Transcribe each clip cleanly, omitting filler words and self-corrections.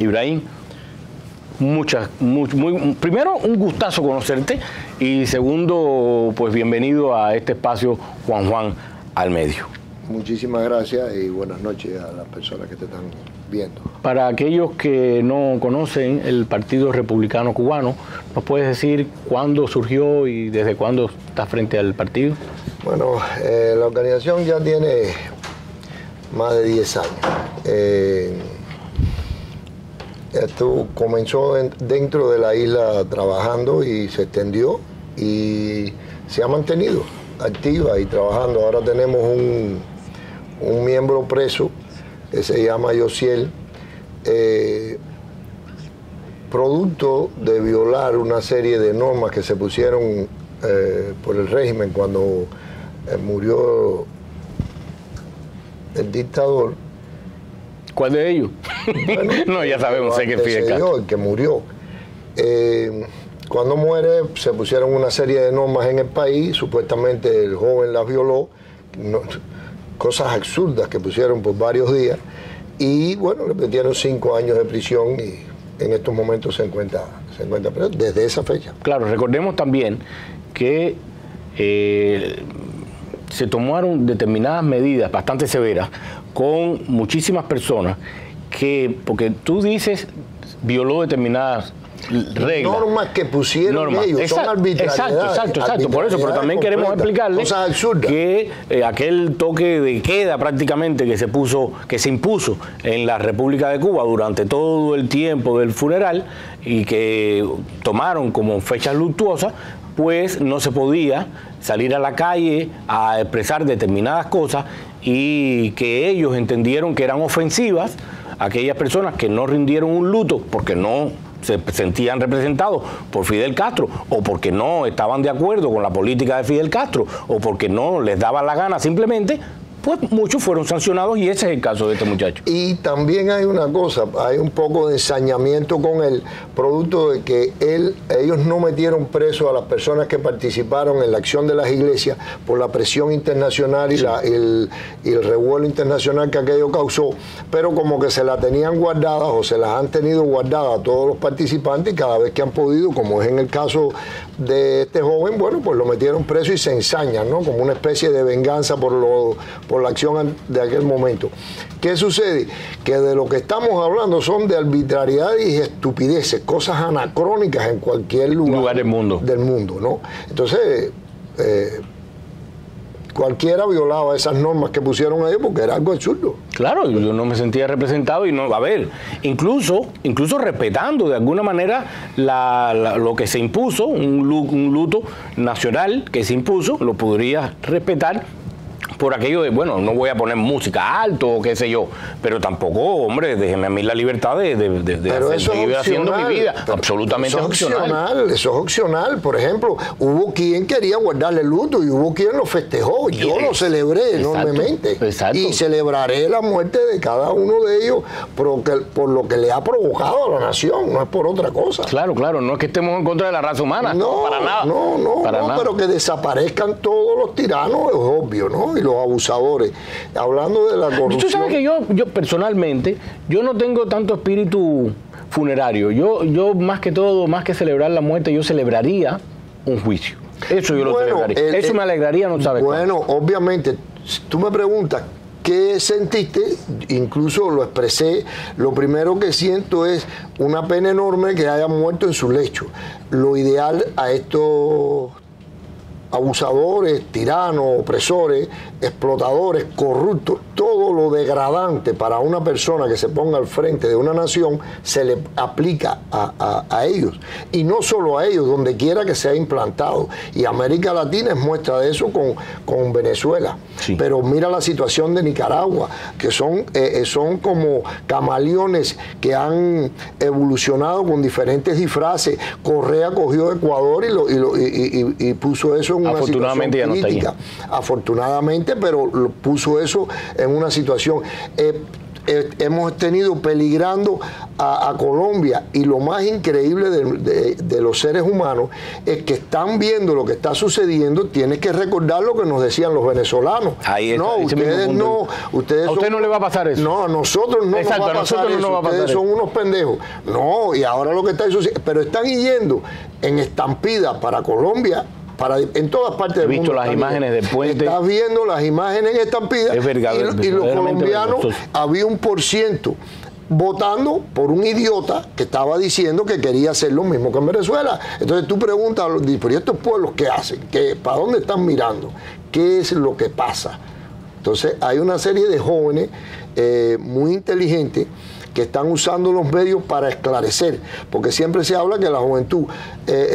Ibrahim, primero, un gustazo conocerte, y segundo, pues bienvenido a este espacio Juan al Medio. Muchísimas gracias y buenas noches a las personas que te están viendo. Para aquellos que no conocen el Partido Republicano Cubano, ¿nos puedes decir cuándo surgió y desde cuándo estás frente al partido? Bueno, la organización ya tiene más de 10 años. Esto comenzó dentro de la isla trabajando y se extendió y se ha mantenido activa y trabajando. Ahora tenemos un miembro preso que se llama Yosiel, producto de violar una serie de normas que se pusieron por el régimen cuando murió el dictador. ¿Cuál de ellos? Bueno, no, ya sabemos, sé que Fidel Castro. El que murió. Cuando muere se pusieron una serie de normas en el país, supuestamente el joven las violó, cosas absurdas que pusieron por varios días, y bueno, le metieron 5 años de prisión y en estos momentos se encuentra preso desde esa fecha. Claro, recordemos también que se tomaron determinadas medidas bastante severas con muchísimas personas que, porque tú dices, violó determinadas reglas. Normas que pusieron ellos, son arbitrariedades. Exacto, por eso, pero también queremos explicarles que aquel toque de queda prácticamente que se impuso en la República de Cuba durante todo el tiempo del funeral y que tomaron como fechas luctuosas, pues no se podía salir a la calle a expresar determinadas cosas, y que ellos entendieron que eran ofensivas a aquellas personas que no rindieron un luto porque no se sentían representados por Fidel Castro, o porque no estaban de acuerdo con la política de Fidel Castro, o porque no les daba la gana simplemente. Pues muchos fueron sancionados, y ese es el caso de este muchacho. Y también hay una cosa, hay un poco de ensañamiento con él, producto de que ellos no metieron preso a las personas que participaron en la acción de las iglesias por la presión internacional y, el revuelo internacional que aquello causó, pero como que se la tenían guardadas o se las han tenido guardadas a todos los participantes, y cada vez que han podido, como es en el caso de este joven, bueno, pues lo metieron preso y se ensañan, ¿no? Como una especie de venganza por la acción de aquel momento. ¿Qué sucede? Que de lo que estamos hablando son de arbitrariedades y estupideces, cosas anacrónicas en cualquier lugar del mundo, ¿no? Entonces, cualquiera violaba esas normas que pusieron ellos porque era algo absurdo. Claro, yo no me sentía representado, y no, a ver, incluso respetando de alguna manera lo que se impuso, un luto nacional que se impuso, lo podría respetar por aquello de, bueno, no voy a poner música alto o qué sé yo, pero tampoco, hombre, déjeme a mí la libertad de seguir haciendo mi vida. Absolutamente opcional. Eso es opcional. Por ejemplo, hubo quien quería guardarle luto y hubo quien lo festejó. Yo lo celebré enormemente. Y celebraré la muerte de cada uno de ellos por lo que le ha provocado a la nación, no es por otra cosa. Claro, no es que estemos en contra de la raza humana, para nada. No, pero que desaparezcan todos los tiranos es obvio, ¿no? Y los abusadores. Hablando de la corrupción. Tú sabes que yo personalmente, yo no tengo tanto espíritu funerario. Yo más que todo, más que celebrar la muerte, yo celebraría un juicio. Eso yo lo celebraría. Eso me alegraría, no sabes. Bueno, obviamente, tú me preguntas ¿qué sentiste? Incluso lo expresé. Lo primero que siento es una pena enorme que haya muerto en su lecho. Lo ideal a estos abusadores, tiranos, opresores, explotadores, corruptos, todo lo degradante para una persona que se ponga al frente de una nación se le aplica a ellos. Y no solo a ellos, donde quiera que sea implantado. Y América Latina es muestra de eso con Venezuela. Sí. Pero mira la situación de Nicaragua, que son como camaleones que han evolucionado con diferentes disfraces. Correa cogió Ecuador y puso eso en una situación crítica. Afortunadamente, pero puso eso en una situación. hemos tenido peligrando a Colombia, y lo más increíble de los seres humanos es que están viendo lo que está sucediendo. Tienes que recordar lo que nos decían los venezolanos. Ahí está, no, ustedes no, ustedes a usted no le va a pasar eso. No, a nosotros no Exacto, nos va a pasar eso. Ustedes son unos pendejos. No, y ahora lo que está sucediendo, pero están yendo en estampida para Colombia. En todas partes del mundo. He visto las imágenes del puente. Estás viendo las imágenes en estampida. Es verdad, y los colombianos, había 1% votando por un idiota que estaba diciendo que quería hacer lo mismo que en Venezuela. Entonces tú preguntas, ¿pero estos pueblos qué hacen? ¿Para dónde están mirando? ¿Qué es lo que pasa? Entonces hay una serie de jóvenes muy inteligentes que están usando los medios para esclarecer, porque siempre se habla que la juventud,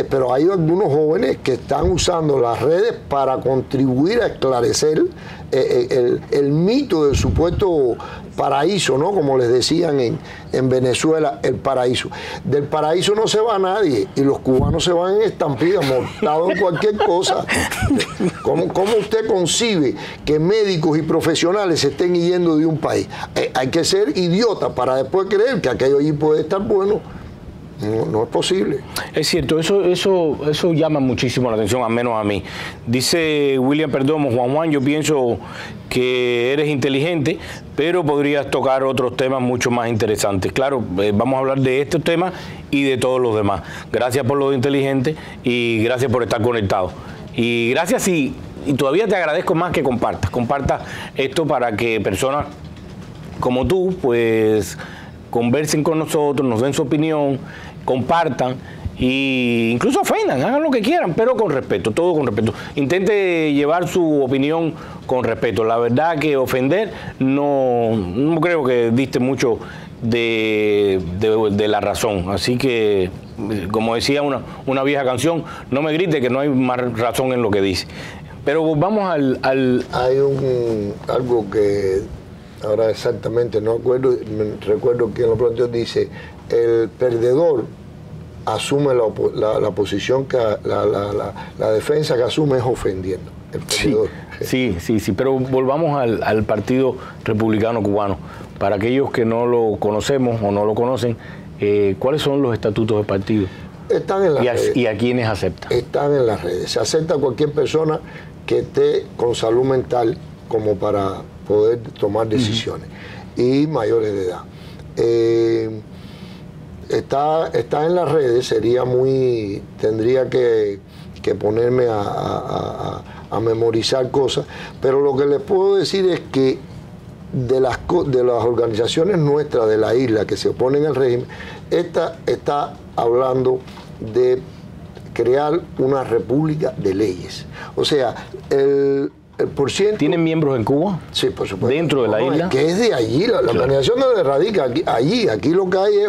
pero hay algunos jóvenes que están usando las redes para contribuir a esclarecer el mito del supuesto paraíso, ¿no? Como les decían en Venezuela, el paraíso. Del paraíso no se va nadie, y los cubanos se van en estampida, montados en cualquier cosa. ¿Cómo usted concibe que médicos y profesionales se estén yendo de un país? Hay que ser idiota para después creer que aquello allí puede estar bueno. No es posible. Es cierto, eso llama muchísimo la atención, al menos a mmí. Dice William Perdomo: Juan, yo pienso que eres inteligente, pero podrías tocar otros temas mucho más interesantes. Claro, vamos a hablar de estos temas y de todos los demás. Gracias por lo de inteligente y gracias por estar conectado. Y gracias y todavía te agradezco más que compartas esto para que personas como tú, pues, conversen con nosotros, nos den su opinión, compartan e incluso ofendan, hagan lo que quieran, pero con respeto, todo con respeto. Intente llevar su opinión con respeto. La verdad que ofender no creo que diste mucho de la razón. Así que, como decía una vieja canción, no me grite que no hay más razón en lo que dice. Pero vamos al... Hay algo que ahora exactamente no recuerdo quién lo planteó, dice: el perdedor asume la posición que la defensa que asume es ofendiendo. El perdedor. Sí, pero volvamos al Partido Republicano Cubano. Para aquellos que no lo conocemos o no lo conocen, ¿cuáles son los estatutos del partido? Están en las redes. ¿Y a quiénes acepta? Están en las redes. Se acepta a cualquier persona que esté con salud mental como para poder tomar decisiones, y mayores de edad. Está en las redes. Tendría que ponerme a memorizar cosas, pero lo que les puedo decir es que de las organizaciones nuestras de la isla que se oponen al régimen, esta está hablando de crear una república de leyes. O sea, el porciento... ¿Tienen miembros en Cuba? Sí, por supuesto. ¿Dentro de la isla? Es que es de allí, la organización no radica allí. Aquí lo que hay es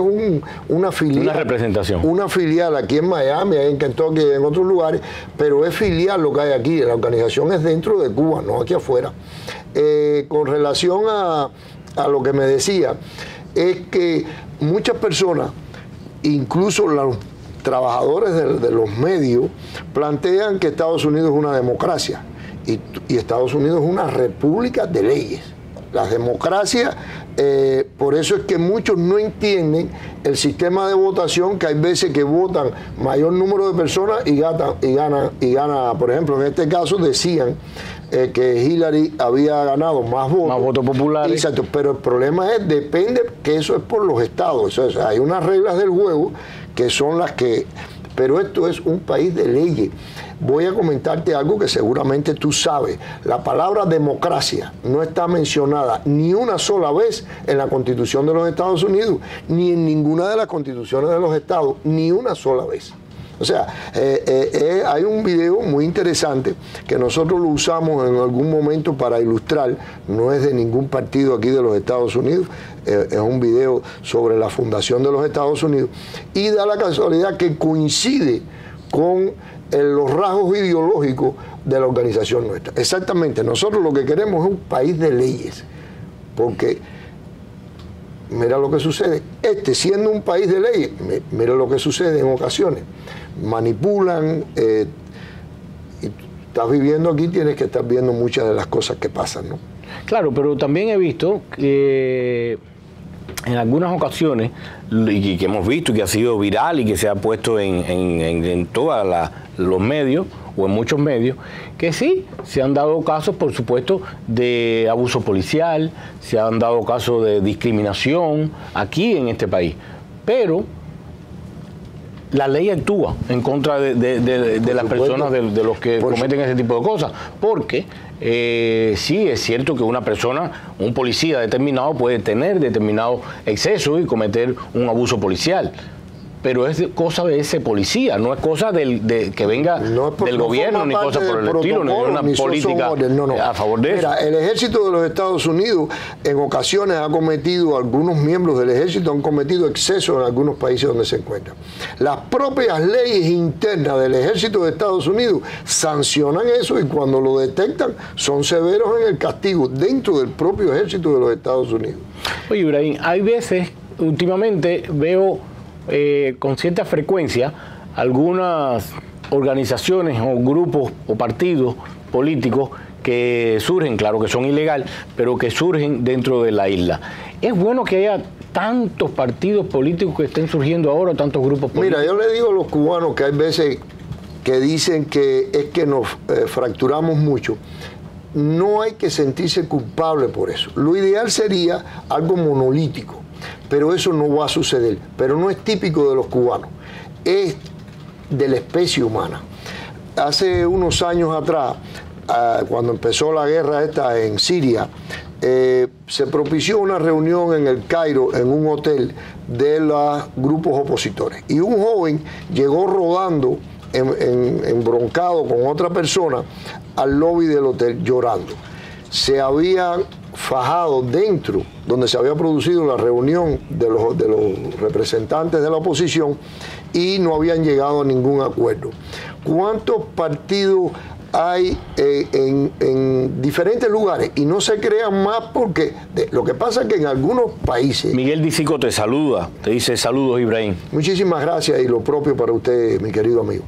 una filial. Una representación. Una filial aquí en Miami, en Kentucky, en otros lugares, pero es filial lo que hay aquí. La organización es dentro de Cuba, no aquí afuera. Con relación a lo que me decía, es que muchas personas, incluso los trabajadores de los medios, plantean que Estados Unidos es una democracia. Y Estados Unidos es una república de leyes. Las democracias, por eso es que muchos no entienden el sistema de votación, que hay veces que votan mayor número de personas y gana. Por ejemplo, en este caso decían que Hillary había ganado más votos populares. Exacto, pero el problema depende que eso es por los estados. O sea, hay unas reglas del juego que son las que... Pero esto es un país de leyes. Voy a comentarte algo que seguramente tú sabes. La palabra democracia no está mencionada ni una sola vez en la Constitución de los Estados Unidos, ni en ninguna de las constituciones de los estados, ni una sola vez. O sea, hay un video muy interesante que nosotros lo usamos en algún momento para ilustrar. No es de ningún partido aquí de los Estados Unidos, es un video sobre la fundación de los Estados Unidos, y da la casualidad que coincide con los rasgos ideológicos de la organización nuestra. Exactamente, nosotros lo que queremos es un país de leyes, porque mira lo que sucede. Siendo un país de leyes, mira lo que sucede en ocasiones. Manipulan, y estás viviendo aquí, tienes que estar viendo muchas de las cosas que pasan, ¿no? Claro, pero también he visto que en algunas ocasiones, y que hemos visto y que ha sido viral y que se ha puesto en todos los medios o en muchos medios, que sí, se han dado casos, por supuesto, de abuso policial, se han dado casos de discriminación aquí en este país, pero la ley actúa en contra de las personas, de los que cometen ese tipo de cosas, porque sí es cierto que una persona, un policía determinado puede tener determinado exceso y cometer un abuso policial, pero es cosa de ese policía, no es cosa que venga del gobierno, ni cosa por el estilo, ni una política a favor de eso. Mira, el ejército de los Estados Unidos en ocasiones ha cometido, algunos miembros del ejército han cometido excesos en algunos países donde se encuentran. Las propias leyes internas del ejército de Estados Unidos sancionan eso y cuando lo detectan son severos en el castigo dentro del propio ejército de los Estados Unidos. Oye, Ibrahim, hay veces, últimamente veo con cierta frecuencia algunas organizaciones o grupos o partidos políticos que surgen, claro que son ilegales, pero que surgen dentro de la isla. ¿Es bueno que haya tantos partidos políticos que estén surgiendo ahora, tantos grupos políticos? Mira, yo le digo a los cubanos que hay veces que dicen que es que nos fracturamos mucho. No hay que sentirse culpable por eso. Lo ideal sería algo monolítico, pero eso no va a suceder. Pero no es típico de los cubanos, es de la especie humana. Hace unos años atrás, cuando empezó la guerra esta en Siria, se propició una reunión en el Cairo, en un hotel de los grupos opositores. Y un joven llegó rodando, embroncado con otra persona, al lobby del hotel llorando. Se habían fajado dentro, donde se había producido la reunión de los representantes de la oposición, y no habían llegado a ningún acuerdo. ¿Cuántos partidos hay en diferentes lugares? Y no se crean más porque lo que pasa es que en algunos países... Miguel Dicico te saluda, te dice saludos, Ibrahim. Muchísimas gracias y lo propio para usted, mi querido amigo.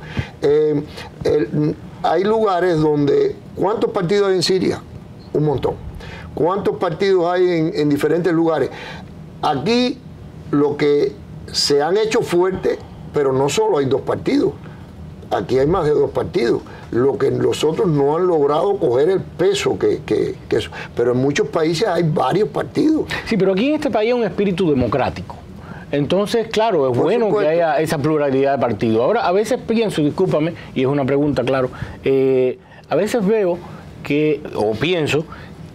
Hay lugares donde... ¿Cuántos partidos hay en Siria? Un montón. ¿Cuántos partidos hay en diferentes lugares? Aquí lo que se han hecho fuerte, pero no solo hay dos partidos. Aquí hay más de dos partidos. Lo que los otros no han logrado coger el peso que eso. Pero en muchos países hay varios partidos. Sí, pero aquí en este país hay un espíritu democrático. Entonces, claro, es bueno que haya esa pluralidad de partidos. Ahora, a veces pienso, discúlpame, y es una pregunta, claro, a veces veo que, o pienso,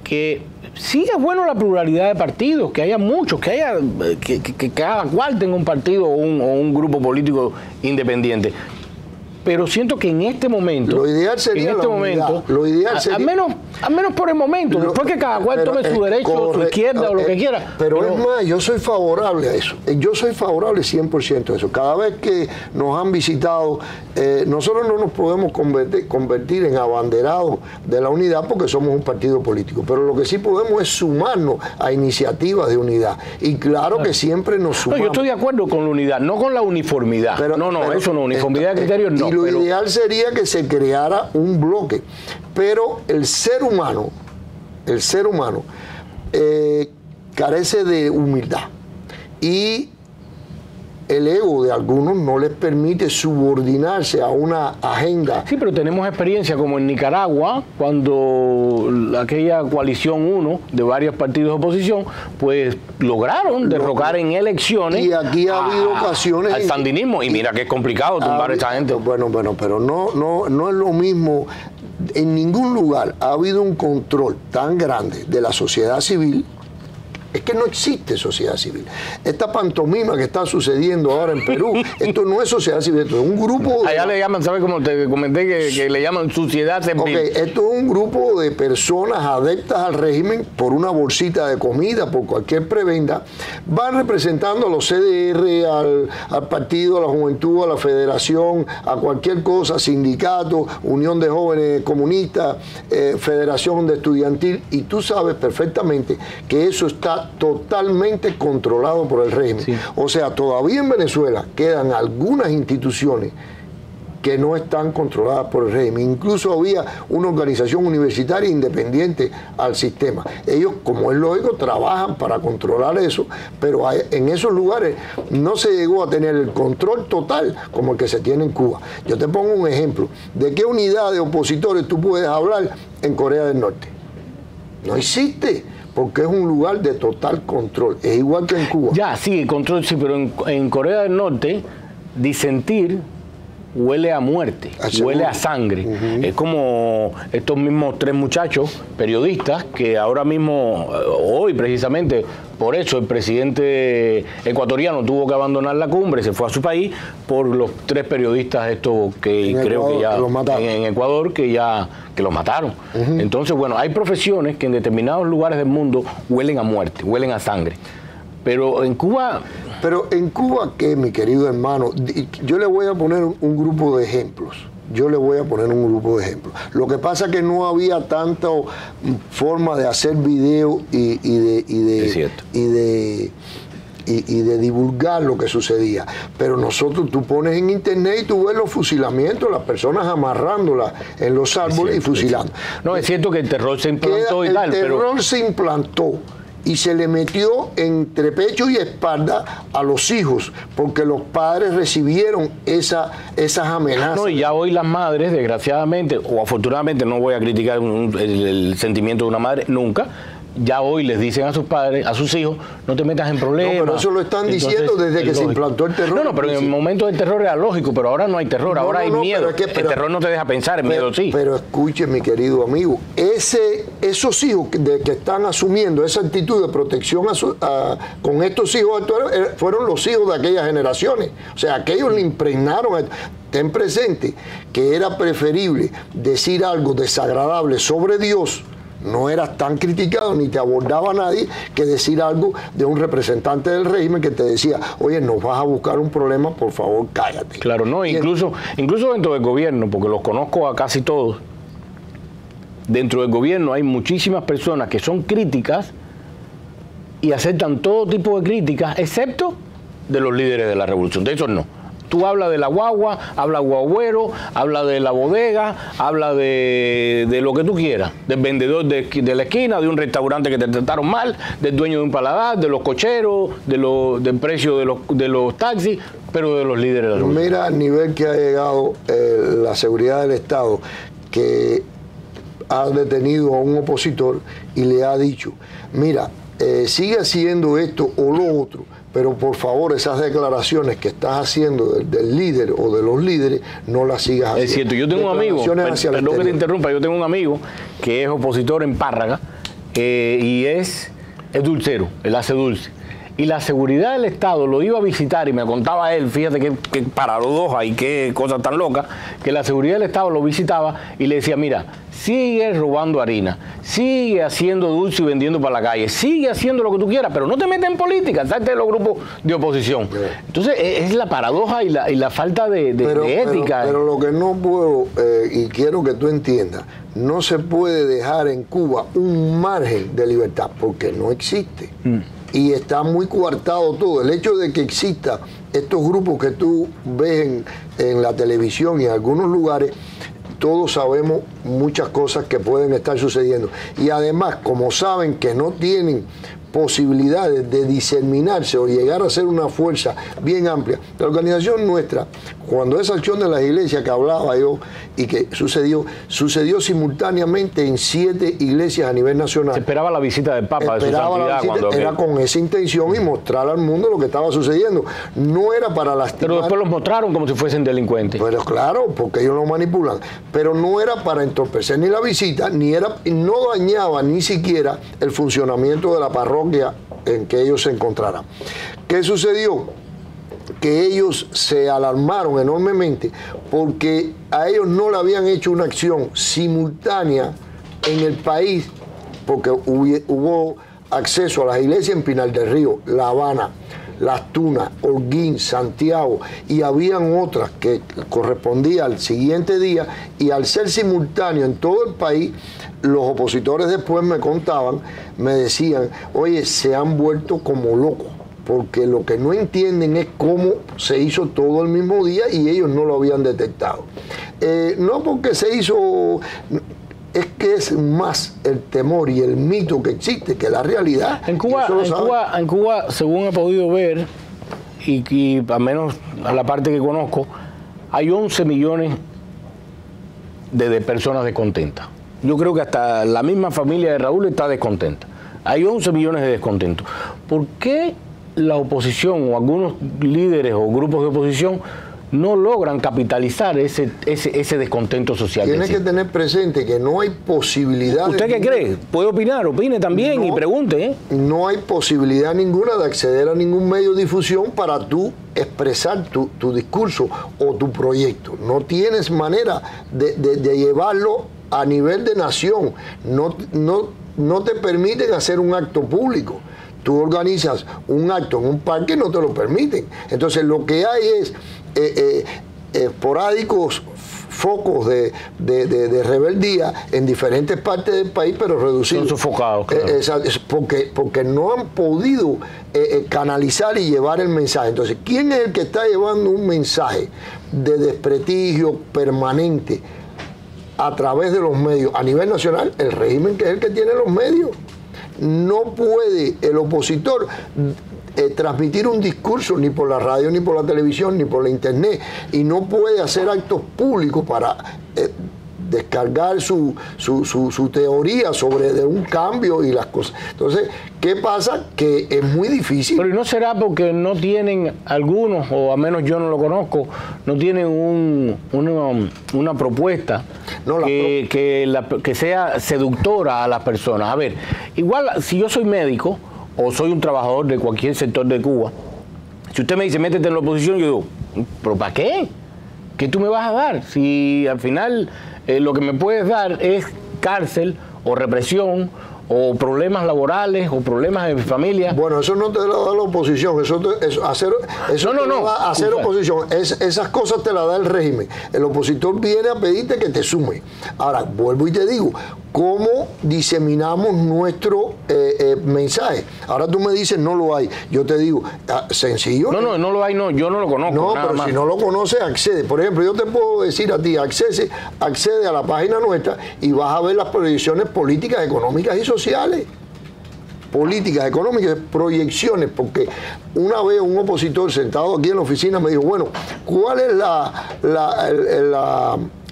que sí es bueno la pluralidad de partidos, que haya muchos, que cada cual tenga un partido o un grupo político independiente. Pero siento que en este momento, lo ideal sería en este momento, lo ideal sería, al menos por el momento, después que cada cual tome su derecho, su izquierda o lo que quiera. Pero es más, yo soy favorable a eso. Yo soy favorable 100% a eso. Cada vez que nos han visitado, nosotros no nos podemos convertir en abanderados de la unidad porque somos un partido político. Pero lo que sí podemos es sumarnos a iniciativas de unidad. Y claro que siempre nos sumamos. No, yo estoy de acuerdo con la unidad, no con la uniformidad. Eso no, uniformidad de criterios no. Lo ideal sería que se creara un bloque, pero el ser humano carece de humildad y el ego de algunos no les permite subordinarse a una agenda. Sí, pero tenemos experiencia como en Nicaragua, cuando aquella coalición 1 de varios partidos de oposición, pues lograron derrocar en elecciones. Y aquí ha habido ocasiones al sandinismo, y mira que es complicado tumbar a esta gente. Bueno, pero no es lo mismo. En ningún lugar ha habido un control tan grande de la sociedad civil. Es que no existe sociedad civil. Esta pantomima que está sucediendo ahora en Perú, esto no es sociedad civil, esto es un grupo... Allá le llaman, ¿sabes cómo te comenté que le llaman sociedad civil? Ok, esto es un grupo de personas adeptas al régimen por una bolsita de comida, por cualquier prebenda, van representando a los CDR, al partido, a la juventud, a la federación, a cualquier cosa, sindicato, Unión de Jóvenes Comunistas, Federación de Estudiantil, y tú sabes perfectamente que eso está totalmente controlado por el régimen. Sí. O sea, todavía en Venezuela quedan algunas instituciones que no están controladas por el régimen. Incluso había una organización universitaria independiente al sistema. Ellos, como es lógico, trabajan para controlar eso, pero en esos lugares no se llegó a tener el control total como el que se tiene en Cuba. Yo te pongo un ejemplo. ¿De qué unidad de opositores tú puedes hablar en Corea del Norte? No existe, porque es un lugar de total control. Es igual que en Cuba. Ya, sí, control, sí, pero en Corea del Norte, disentir huele a muerte, huele a sangre. Es como estos mismos 3 muchachos periodistas que ahora mismo, hoy precisamente, por eso el presidente ecuatoriano tuvo que abandonar la cumbre, se fue a su país por los 3 periodistas estos que creo que ya en Ecuador que los mataron. Entonces, bueno, hay profesiones que en determinados lugares del mundo huelen a muerte, huelen a sangre. Pero en Cuba... Pero en Cuba, ¿qué, mi querido hermano? Yo le voy a poner un grupo de ejemplos. Lo que pasa es que no había tanta forma de hacer video y de divulgar lo que sucedía. Pero nosotros, tú pones en internet y tú ves los fusilamientos, las personas amarrándolas en los árboles y fusilando. No, es cierto que el terror se implantó y tal, pero... El terror se implantó y se le metió entre pecho y espalda a los hijos, porque los padres recibieron esas amenazas. No, y ya hoy las madres, desgraciadamente, o afortunadamente, no voy a criticar el sentimiento de una madre, nunca. Ya hoy les dicen a sus padres, a sus hijos, no te metas en problemas. No, pero eso lo están diciendo desde que se implantó el terror. No, pero en el momento del terror era lógico, pero ahora no hay terror, ahora hay miedo. El terror no te deja pensar, el miedo sí. Pero escuche, mi querido amigo, esos hijos que están asumiendo esa actitud de protección con estos hijos actuales fueron los hijos de aquellas generaciones. O sea, aquellos le impregnaron. Ten presente que era preferible decir algo desagradable sobre Dios. No eras tan criticado ni te abordaba nadie que decir algo de un representante del régimen que te decía, oye, nos vas a buscar un problema, por favor, cállate. Claro, no, incluso dentro del gobierno, porque los conozco a casi todos, dentro del gobierno hay muchísimas personas que son críticas y aceptan todo tipo de críticas, excepto de los líderes de la revolución. De esos no. Tú hablas de la guagua, habla guagüero, habla de la bodega, habla de lo que tú quieras, del vendedor de la esquina, de un restaurante que te trataron mal, del dueño de un paladar, de los cocheros, del precio de los taxis, pero de los líderes de la revolución. Mira al nivel que ha llegado la seguridad del Estado, que ha detenido a un opositor y le ha dicho, mira, sigue haciendo esto o lo otro, pero por favor esas declaraciones que estás haciendo del líder o de los líderes, no las sigas haciendo. Es cierto, yo tengo un amigo, perdón que te interrumpa, yo tengo un amigo que es opositor en Párraga y es dulcero, él hace dulce. Y la seguridad del Estado lo iba a visitar y me contaba él, fíjate qué paradoja y qué cosa tan loca, que la seguridad del Estado lo visitaba y le decía, mira, sigue robando harina, sigue haciendo dulce y vendiendo para la calle, sigue haciendo lo que tú quieras, pero no te metas en política, salte de los grupos de oposición. Entonces es la paradoja y la falta de ética. Pero lo que no puedo, y quiero que tú entiendas, no se puede dejar en Cuba un margen de libertad, porque no existe. Y está muy coartado todo. El hecho de que exista estos grupos que tú ves en la televisión y en algunos lugares, todos sabemos muchas cosas que pueden estar sucediendo. Y además, como saben que no tienen posibilidades de diseminarse o llegar a ser una fuerza bien amplia, la organización nuestra, cuando esa acción de las iglesias que hablaba yo y que sucedió simultáneamente en 7 iglesias a nivel nacional. Se esperaba la visita del Papa, de su santidad. Era con esa intención y mostrar al mundo lo que estaba sucediendo. No era para lastimar. Pero después los mostraron como si fuesen delincuentes. Pero claro, porque ellos lo manipulan. Pero no era para entorpecer ni la visita, no dañaba ni siquiera el funcionamiento de la parroquia en que ellos se encontraran. ¿Qué sucedió? Que ellos se alarmaron enormemente porque a ellos no le habían hecho una acción simultánea en el país, porque hubo acceso a las iglesias en Pinar del Río, La Habana, Las Tunas, Holguín, Santiago, y habían otras que correspondían al siguiente día, y al ser simultáneo en todo el país, los opositores después me contaban, me decían, oye, se han vuelto como locos. porque lo que no entienden es cómo se hizo todo el mismo día y ellos no lo habían detectado. No porque se hizo, es que es más el temor y el mito que existe que la realidad. En Cuba, según he podido ver, y al menos a la parte que conozco, hay 11 millones de personas descontentas. Yo creo que hasta la misma familia de Raúl está descontenta. Hay 11 millones de descontentos. ¿Por qué la oposición o algunos líderes o grupos de oposición no logran capitalizar ese descontento social? Tienes que tener presente que no hay posibilidad. ¿Usted qué cree? Puede opinar, opine también y pregunte. No hay posibilidad ninguna de acceder a ningún medio de difusión para tú expresar tu discurso o tu proyecto. No tienes manera de llevarlo a nivel de nación. No te permiten hacer un acto público. Tú organizas un acto en un parque, no te lo permiten. Entonces lo que hay es esporádicos focos de rebeldía en diferentes partes del país, pero reducidos. Son sofocados, claro. Porque no han podido canalizar y llevar el mensaje. Entonces, ¿quién es el que está llevando un mensaje de desprestigio permanente a través de los medios? A nivel nacional, el régimen, que es el que tiene los medios. No puede el opositor transmitir un discurso ni por la radio, ni por la televisión, ni por la internet, y no puede hacer actos públicos para descargar su teoría sobre de un cambio y las cosas. Entonces, ¿qué pasa? Que es muy difícil. Pero ¿no será porque no tienen algunos, o al menos yo no lo conozco, no tienen una propuesta que sea seductora a las personas? A ver, igual si yo soy médico o soy un trabajador de cualquier sector de Cuba, si usted me dice métete en la oposición, yo digo, ¿pero para qué? ¿Qué tú me vas a dar? Si al final lo que me puedes dar es cárcel o represión o problemas laborales o problemas de mi familia. Bueno, eso no te lo da la oposición, eso hacer oposición. Esas cosas te las da el régimen. El opositor viene a pedirte que te sume. Ahora, vuelvo y te digo, ¿cómo diseminamos nuestro mensaje? Ahora tú me dices, no lo hay. Yo te digo, sencillo. No lo hay, no, yo no lo conozco. No, pero si no lo conoces, accede. Por ejemplo, yo te puedo decir a ti, accede a la página nuestra y vas a ver las proyecciones políticas, económicas y sociales. Políticas, económicas, proyecciones, porque una vez un opositor sentado aquí en la oficina me dijo, bueno, ¿cuál es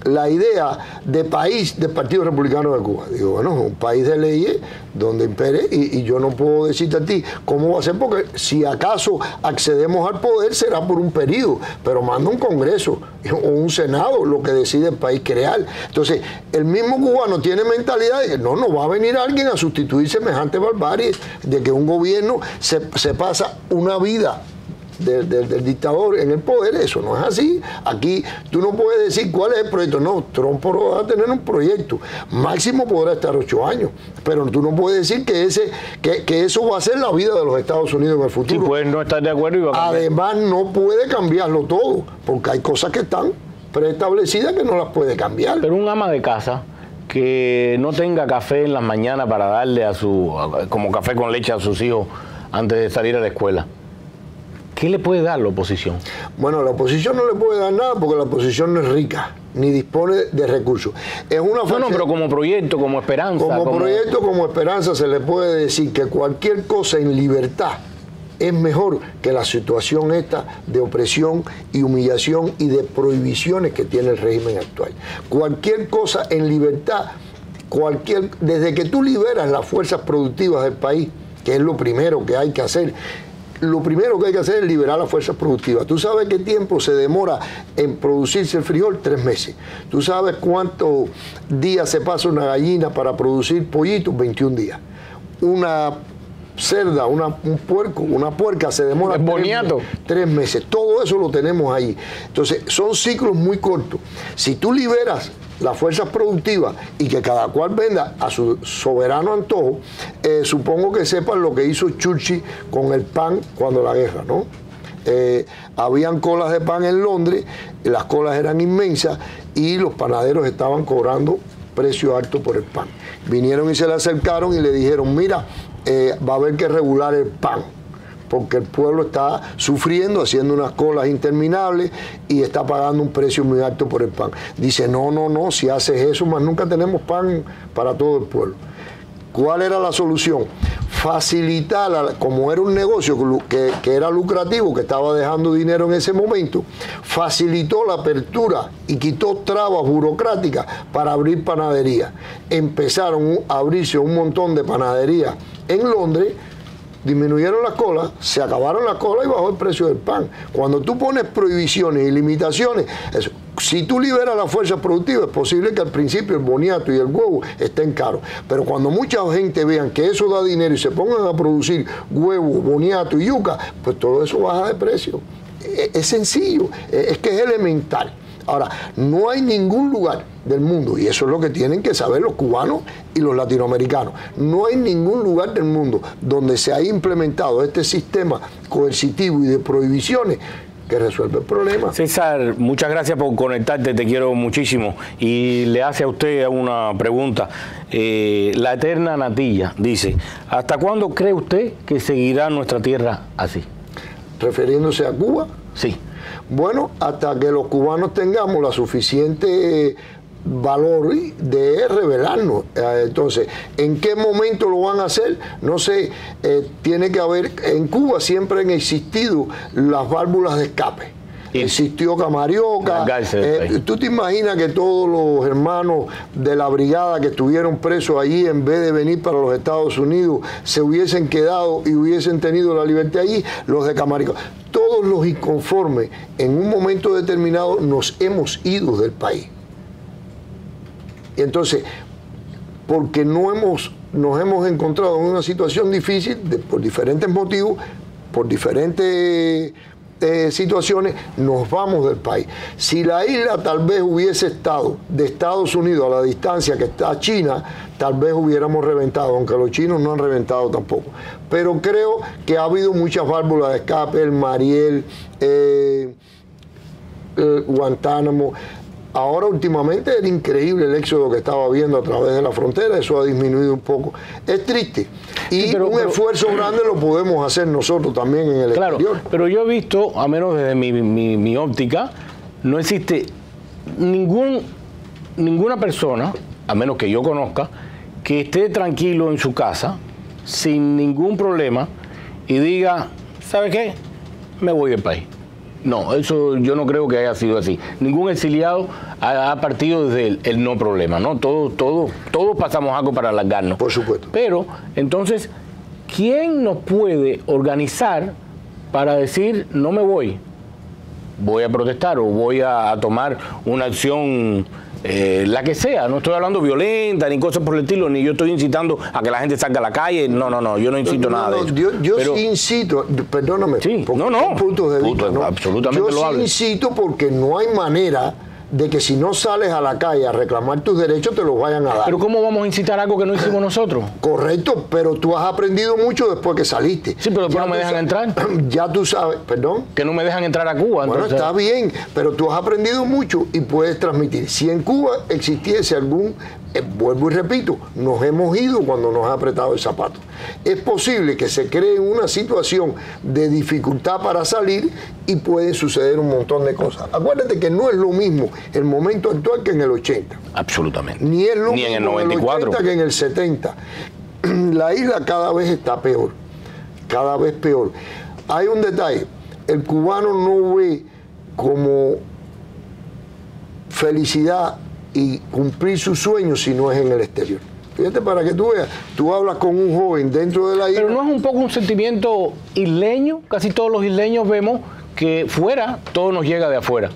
la idea de país del Partido Republicano de Cuba? Digo, bueno, un país de leyes donde impere, y yo no puedo decirte a ti cómo va a ser, porque si acaso accedemos al poder será por un periodo, pero manda un Congreso o un Senado lo que decide el país crear. Entonces, el mismo cubano tiene mentalidad de que no va a venir alguien a sustituir semejante barbarie, de que un gobierno se pasa una vida del dictador en el poder. Eso no es así. Aquí tú no puedes decir cuál es el proyecto. No, Trump va a tener un proyecto. Máximo podrá estar 8 años. Pero tú no puedes decir que eso va a ser la vida de los Estados Unidos en el futuro. Sí, puedes no estar de acuerdo y va a cambiar. Además, no puede cambiarlo todo, porque hay cosas que están preestablecidas que no las puede cambiar. Pero un ama de casa que no tenga café en las mañanas para darle como café con leche a sus hijos antes de salir a la escuela, ¿qué le puede dar la oposición? Bueno, la oposición no le puede dar nada porque la oposición no es rica, ni dispone de recursos. Es una pero como proyecto, como esperanza. Como proyecto, como esperanza, se le puede decir que cualquier cosa en libertad es mejor que la situación esta de opresión y humillación y de prohibiciones que tiene el régimen actual. Cualquier cosa en libertad, desde que tú liberas las fuerzas productivas del país, que es lo primero que hay que hacer, lo primero que hay que hacer es liberar las fuerzas productivas. ¿Tú sabes qué tiempo se demora en producirse el frijol? 3 meses. ¿Tú sabes cuántos días se pasa una gallina para producir pollitos? 21 días. Una cerda, una puerca se demora 3 meses. Todo eso lo tenemos ahí. Entonces, son ciclos muy cortos. Si tú liberas las fuerzas productivas y que cada cual venda a su soberano antojo, supongo que sepan lo que hizo Churchill con el pan cuando la guerra, ¿no? Habían colas de pan en Londres, las colas eran inmensas y los panaderos estaban cobrando precio alto por el pan. Vinieron y se le acercaron y le dijeron, mira, va a haber que regular el pan, porque el pueblo está sufriendo, haciendo unas colas interminables y está pagando un precio muy alto por el pan. Dice, no, si haces eso, más nunca tenemos pan para todo el pueblo. ¿Cuál era la solución? Facilitar, como era un negocio que era lucrativo, que estaba dejando dinero en ese momento, facilitó la apertura y quitó trabas burocráticas para abrir panaderías. Empezaron a abrirse un montón de panaderías en Londres, disminuyeron las colas, se acabaron las colas y bajó el precio del pan. Cuando tú pones prohibiciones y limitaciones, eso, si tú liberas las fuerzas productivas, es posible que al principio el boniato y el huevo estén caros. Pero cuando mucha gente vean que eso da dinero y se pongan a producir huevo, boniato y yuca, pues todo eso baja de precio. Es sencillo, es que es elemental. Ahora, no hay ningún lugar del mundo, y eso es lo que tienen que saber los cubanos y los latinoamericanos, no hay ningún lugar del mundo donde se haya implementado este sistema coercitivo y de prohibiciones que resuelve el problema. César, muchas gracias por conectarte, te quiero muchísimo. Y le hace a usted una pregunta. La eterna natilla dice, ¿hasta cuándo cree usted que seguirá nuestra tierra así? ¿Refiriéndose a Cuba? Sí. Bueno, hasta que los cubanos tengamos la suficiente valor de rebelarnos. Entonces, ¿en qué momento lo van a hacer? No sé, tiene que haber, en Cuba siempre han existido las válvulas de escape. Existió Camarioca. ¿Tú te imaginas que todos los hermanos de la brigada que estuvieron presos allí, en vez de venir para los Estados Unidos, se hubiesen quedado y hubiesen tenido la libertad allí? Los de Camarioca. Todos los inconformes, en un momento determinado, nos hemos ido del país. Y entonces, porque nos hemos encontrado en una situación difícil, por diferentes motivos, por diferentes situaciones, nos vamos del país. Si la isla tal vez hubiese estado de Estados Unidos a la distancia que está China, tal vez hubiéramos reventado, aunque los chinos no han reventado tampoco. Pero creo que ha habido muchas válvulas de escape, el Mariel, Guantánamo. Ahora últimamente era increíble el éxodo que estaba viendo a través de la frontera, eso ha disminuido un poco. Es triste. Y sí, un esfuerzo grande lo podemos hacer nosotros también en el exterior. Pero yo he visto, a menos desde mi óptica, no existe ninguna persona, a menos que yo conozca, que esté tranquilo en su casa, sin ningún problema, y diga, ¿sabe qué? Me voy del país. No, eso yo no creo que haya sido así. Ningún exiliado ha partido desde el no problema, ¿no? Todos pasamos algo para alargarnos. Por supuesto. Pero, entonces, ¿quién nos puede organizar para decir, no me voy a protestar o voy a tomar una acción, la que sea? No estoy hablando violenta ni cosas por el estilo, ni yo estoy incitando a que la gente salga a la calle. No, yo no incito nada de eso. Yo sí incito, perdóname, sí, puntos de vista, ¿no? Absolutamente yo sí incito porque no hay manera de que si no sales a la calle a reclamar tus derechos te los vayan a dar. Pero ¿cómo vamos a incitar algo que no hicimos nosotros? Correcto, pero tú has aprendido mucho después que saliste. Sí, pero después no me dejan entrar. Ya tú sabes, perdón. Que no me dejan entrar a Cuba. Bueno, entonces... está bien, pero tú has aprendido mucho y puedes transmitir. Si en Cuba existiese algún, vuelvo y repito, nos hemos ido cuando nos ha apretado el zapato. Es posible que se cree una situación de dificultad para salir y puede suceder un montón de cosas. Acuérdate que no es lo mismo el momento actual que en el 80. Absolutamente. Ni es lo mismo en el 94. En el 80 que en el 70. La isla cada vez está peor. Cada vez peor. Hay un detalle. El cubano no ve como felicidad y cumplir sus sueños si no es en el exterior. Fíjate, para que tú veas, tú hablas con un joven dentro de la isla. Pero no es un poco un sentimiento isleño. Casi todos los isleños vemos que fuera todo nos llega de afuera.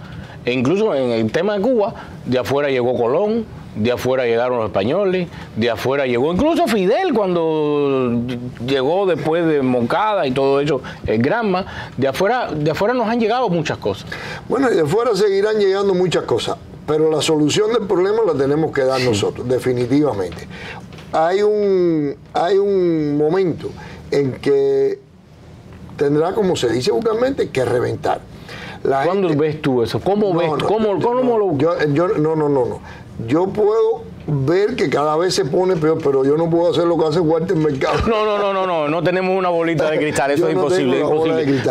E incluso en el tema de Cuba, de afuera llegó Colón, de afuera llegaron los españoles, de afuera llegó incluso Fidel cuando llegó después de Moncada y todo eso, el Granma. De afuera nos han llegado muchas cosas. Bueno, y de afuera seguirán llegando muchas cosas. Pero la solución del problema la tenemos que dar nosotros, definitivamente. Hay un momento en que tendrá, como se dice vulgarmente, que reventar. ¿Cuándo ves tú eso? ¿Cómo ves? ¿Cómo lo...? No. Yo puedo ver que cada vez se pone peor, pero yo no puedo hacer lo que hace Walter Mercado. No tenemos una bolita de cristal, eso es imposible.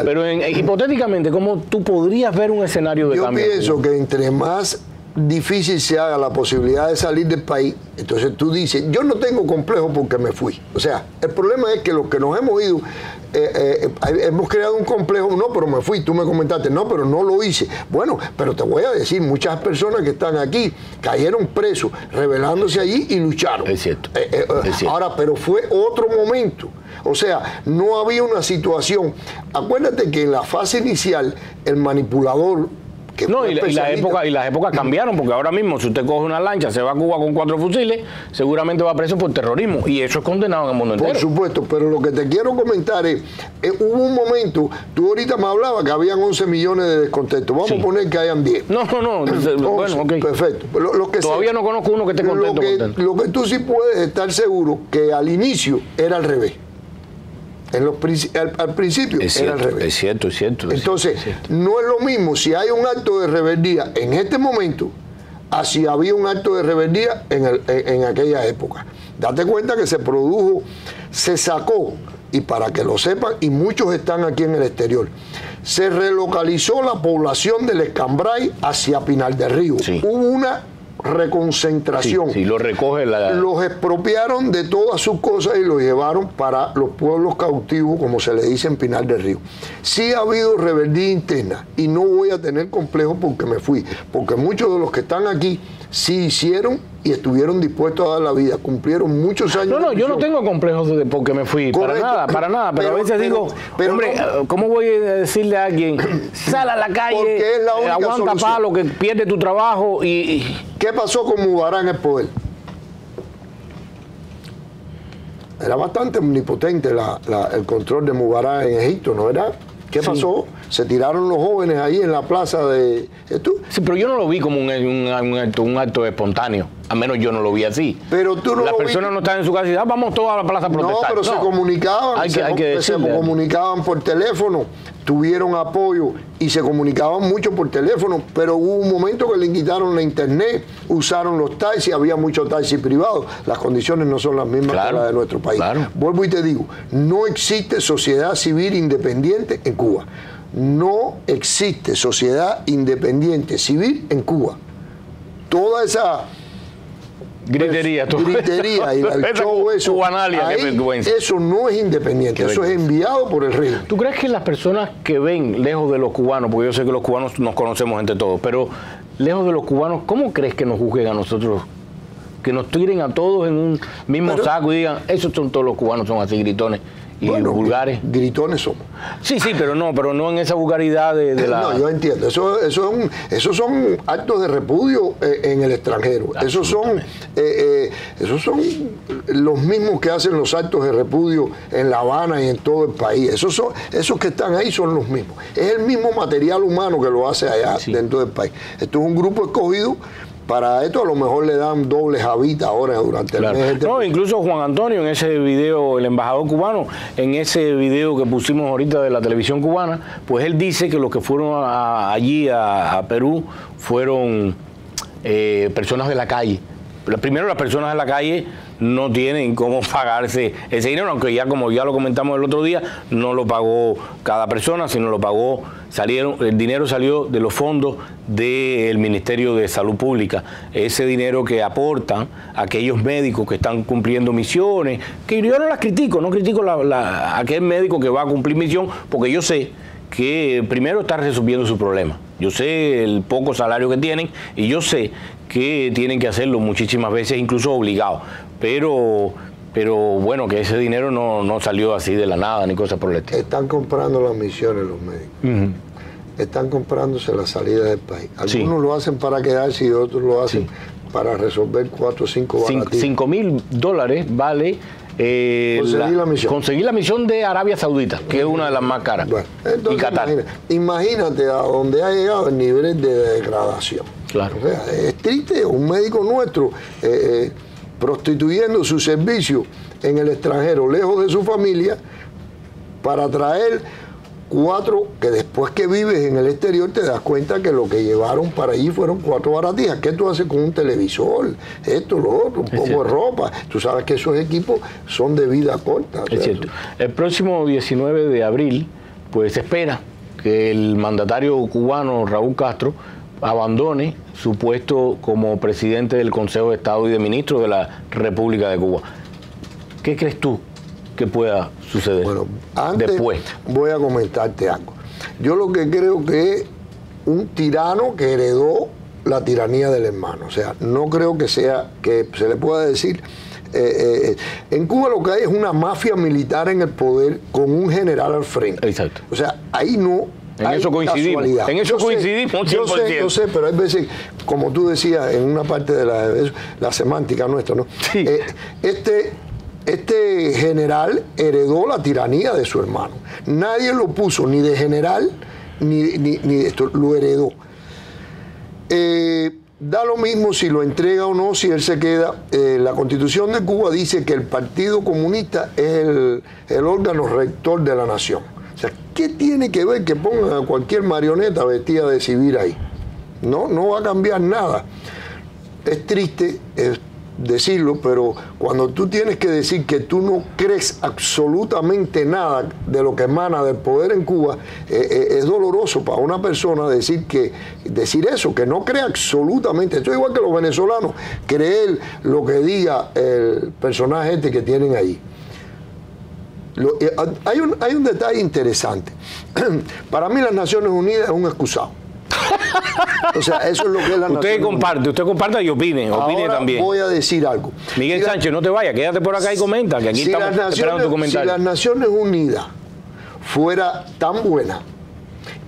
Pero hipotéticamente, ¿cómo tú podrías ver un escenario de cambio? Yo pienso que entre más difícil se haga la posibilidad de salir del país, entonces tú dices, yo no tengo complejo porque me fui. O sea, el problema es que los que nos hemos ido, hemos creado un complejo, no, pero me fui, tú me comentaste, no, pero no lo hice. Bueno, pero te voy a decir, muchas personas que están aquí cayeron presos, rebelándose allí y lucharon. Es cierto. Es cierto. Ahora, pero fue otro momento. O sea, no había una situación. Acuérdate que en la fase inicial, el manipulador... No, y las épocas cambiaron, porque ahora mismo si usted coge una lancha, se va a Cuba con 4 fusiles, seguramente va preso por terrorismo, y eso es condenado en el mundo entero. Por supuesto, pero lo que te quiero comentar es, hubo un momento, tú ahorita me hablabas que habían 11 millones de descontentos, vamos a poner que hayan 10. No, 11, bueno, ok. Perfecto. Lo que todavía no conozco uno que esté contento. Lo que tú sí puedes estar seguro, que al inicio era al revés. Al principio era al revés. Es cierto. Entonces, no es lo mismo si hay un acto de rebeldía en este momento, a si había un acto de rebeldía en aquella época. Date cuenta que se produjo, se sacó, y para que lo sepan, y muchos están aquí en el exterior, se relocalizó la población del Escambray hacia Pinar del Río. Sí. Hubo una reconcentración. Sí, lo recoge Los expropiaron de todas sus cosas y los llevaron para los pueblos cautivos, como se le dice en Pinar del Río. Sí ha habido rebeldía interna y no voy a tener complejo porque me fui, porque muchos de los que están aquí sí hicieron y estuvieron dispuestos a dar la vida, cumplieron muchos años. No, yo no tengo complejos de porque me fui, correcto, para nada, pero a veces digo, hombre, ¿cómo voy a decirle a alguien, sal a la calle, aguanta palo, que pierde tu trabajo y... ¿Qué pasó con Mubarak en el poder? Era bastante omnipotente el control de Mubarak en Egipto, ¿no era? ¿Qué pasó? Se tiraron los jóvenes ahí en la plaza de... Sí, pero yo no lo vi como un acto espontáneo. Al menos yo no lo vi así. Pero tú no Las personas no están en su casa y dicen, vamos todos a la plaza a protestar. No, pero se comunicaban. Se comunicaban por teléfono. Tuvieron apoyo y se comunicaban mucho por teléfono. Pero hubo un momento que le quitaron la internet, usaron los taxis, había muchos taxis privados. Las condiciones no son las mismas que las de nuestro país. Claro. Vuelvo y te digo, no existe sociedad civil independiente en Cuba. No existe sociedad independiente civil en Cuba. Toda esa gritería y el show, eso no es independiente, eso es enviado por el régimen. ¿Tú crees que las personas que ven lejos de los cubanos, porque yo sé que los cubanos nos conocemos entre todos, pero lejos de los cubanos, ¿cómo crees que nos juzguen a nosotros? Que nos tiren a todos en un mismo saco y digan, esos son todos los cubanos, son así gritones y vulgares. Gritones somos. Sí, pero no en esa vulgaridad de la... No, yo entiendo. Esos son actos de repudio en el extranjero. Esos son los mismos que hacen los actos de repudio en La Habana y en todo el país. Esos que están ahí son los mismos. Es el mismo material humano que lo hace allá dentro del país. Esto es un grupo escogido. Para esto a lo mejor le dan dobles habitas ahora durante el mes. No, incluso Juan Antonio en ese video, el embajador cubano, en ese video que pusimos ahorita de la televisión cubana, pues él dice que los que fueron allí a Perú fueron personas de la calle. Primero, las personas de la calle no tienen cómo pagarse ese dinero, aunque ya, como ya lo comentamos el otro día, no lo pagó cada persona, sino lo pagó, el dinero salió de los fondos del Ministerio de Salud Pública, ese dinero que aportan aquellos médicos que están cumpliendo misiones, que yo no las critico, no critico aquel médico que va a cumplir misión, porque yo sé que primero está resolviendo su problema. Yo sé el poco salario que tienen y yo sé que tienen que hacerlo muchísimas veces, incluso obligados. Pero bueno, que ese dinero no salió así de la nada ni cosas por el estilo. Están comprando las misiones los médicos. Están comprándose la salida del país. Algunos lo hacen para quedarse y otros lo hacen para resolver 4 o 5 baratitos. $5,000 vale conseguir la misión de Arabia Saudita, que es una de las más caras. Bueno, entonces, y Qatar. Imagínate a dónde ha llegado el nivel de degradación. Claro. O sea, es triste, un médico nuestro prostituyendo su servicio en el extranjero, lejos de su familia, para traer 4 que después que vives en el exterior te das cuenta que lo que llevaron para allí fueron 4 baratijas. ¿Qué tú haces con un televisor? Esto, lo otro, un poco de ropa. Tú sabes que esos equipos son de vida corta. Es cierto. El próximo 19 de abril, pues se espera que el mandatario cubano Raúl Castro abandone su puesto como presidente del Consejo de Estado y de Ministros de la República de Cuba. ¿Qué crees tú que pueda suceder? Bueno, antes después voy a comentarte algo. Yo lo que creo que es un tirano que heredó la tiranía del hermano. O sea, no creo que sea, que se le pueda decir. En Cuba lo que hay es una mafia militar en el poder con un general al frente. Exacto. O sea, ahí no. En eso coincidimos. Casualidad. En eso coincidimos 100%. Yo sé, pero hay veces, como tú decías, en una parte de la semántica nuestra, ¿no? Sí. Este general heredó la tiranía de su hermano. Nadie lo puso ni de general ni de esto, lo heredó. Da lo mismo si lo entrega o no, si él se queda. La Constitución de Cuba dice que el Partido Comunista es el órgano rector de la nación. O sea, ¿qué tiene que ver que pongan a cualquier marioneta vestida de civil ahí? No va a cambiar nada. Es triste decirlo, pero cuando tú tienes que decir que tú no crees absolutamente nada de lo que emana del poder en Cuba, es doloroso para una persona decir eso, que no cree absolutamente. Esto es igual que los venezolanos, creer lo que diga el personaje este que tienen ahí. Hay un detalle interesante. Para mí las Naciones Unidas es un excusado. O sea, eso es lo que es la Usted comparte y opine también. Voy a decir algo. Miguel Sánchez, no te vayas, quédate por acá y comenta, que aquí estamos esperando tu comentario. Si las Naciones Unidas fuera tan buena,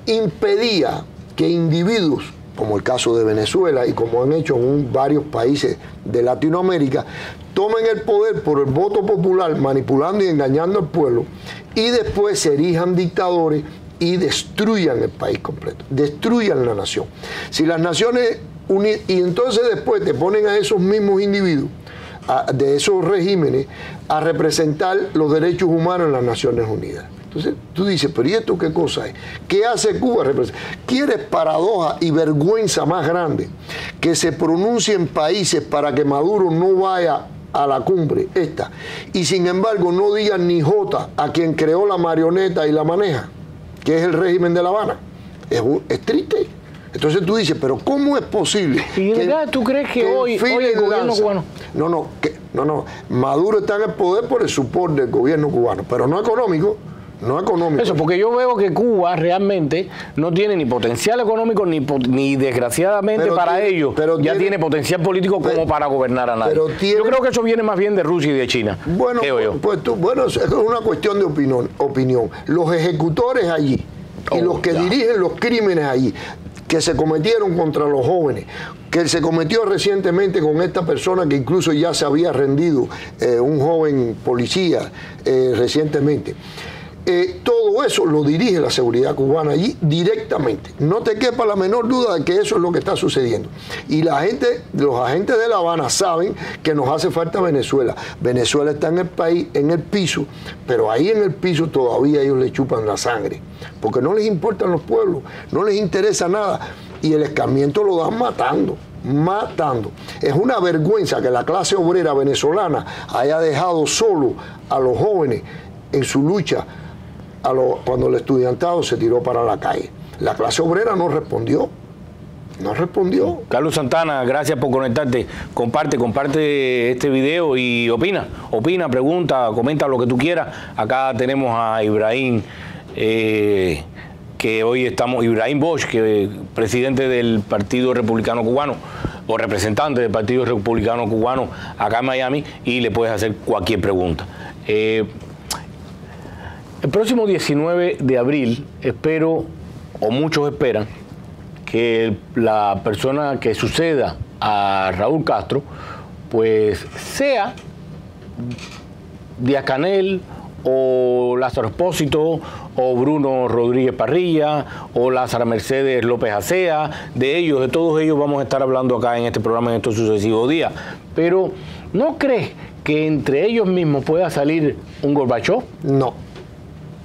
impedía que individuos, como el caso de Venezuela y como han hecho en varios países de Latinoamérica, tomen el poder por el voto popular, manipulando y engañando al pueblo, y después se erijan dictadores y destruyan el país completo, destruyan la nación. Si las Naciones Unidas, y entonces después te ponen a esos mismos individuos, de esos regímenes, a representar los derechos humanos en las Naciones Unidas. Entonces tú dices, pero ¿y esto qué cosa es? ¿Qué hace Cuba? ¿Quieres paradoja y vergüenza más grande que se pronuncien países para que Maduro no vaya a la cumbre esta, y sin embargo no digan ni jota a quien creó la marioneta y la maneja, que es el régimen de La Habana? Es triste. Entonces tú dices, pero ¿cómo es posible? ¿Y de verdad tú crees que hoy el gobierno cubano? No, Maduro está en el poder por el support del gobierno cubano, pero no económico. Eso, porque yo veo que Cuba realmente no tiene ni potencial económico ni desgraciadamente para ellos tiene potencial político como para gobernar a nadie. Yo creo que eso viene más bien de Rusia y de China. Bueno, es una cuestión de opinión. Los ejecutores allí y los que dirigen los crímenes allí, que se cometieron contra los jóvenes, que se cometió recientemente con esta persona que incluso ya se había rendido, un joven policía recientemente. Todo eso lo dirige la seguridad cubana allí directamente. No te quepa la menor duda de que eso es lo que está sucediendo. Y los agentes de La Habana saben que nos hace falta Venezuela. Venezuela está en el país, en el piso, pero ahí en el piso todavía ellos le chupan la sangre, porque no les importan los pueblos, no les interesa nada. Y el escarmiento lo dan matando. Es una vergüenza que la clase obrera venezolana haya dejado solo a los jóvenes en su lucha cuando el estudiantado se tiró para la calle. La clase obrera no respondió. Carlos Santana, gracias por conectarte. Comparte este video y opina, pregunta, comenta lo que tú quieras. Acá tenemos a Ibrahim, que hoy Ibrahim Bosch, que es presidente del Partido Republicano Cubano, o representante del Partido Republicano Cubano acá en Miami, y le puedes hacer cualquier pregunta. El próximo 19 de abril espero, o muchos esperan, que la persona que suceda a Raúl Castro, pues sea Díaz-Canel, o Lázaro Expósito, o Bruno Rodríguez Parrilla, o Lázara Mercedes López Acea. De todos ellos vamos a estar hablando acá en este programa en estos sucesivos días. Pero, ¿no crees que entre ellos mismos pueda salir un Gorbachov? No.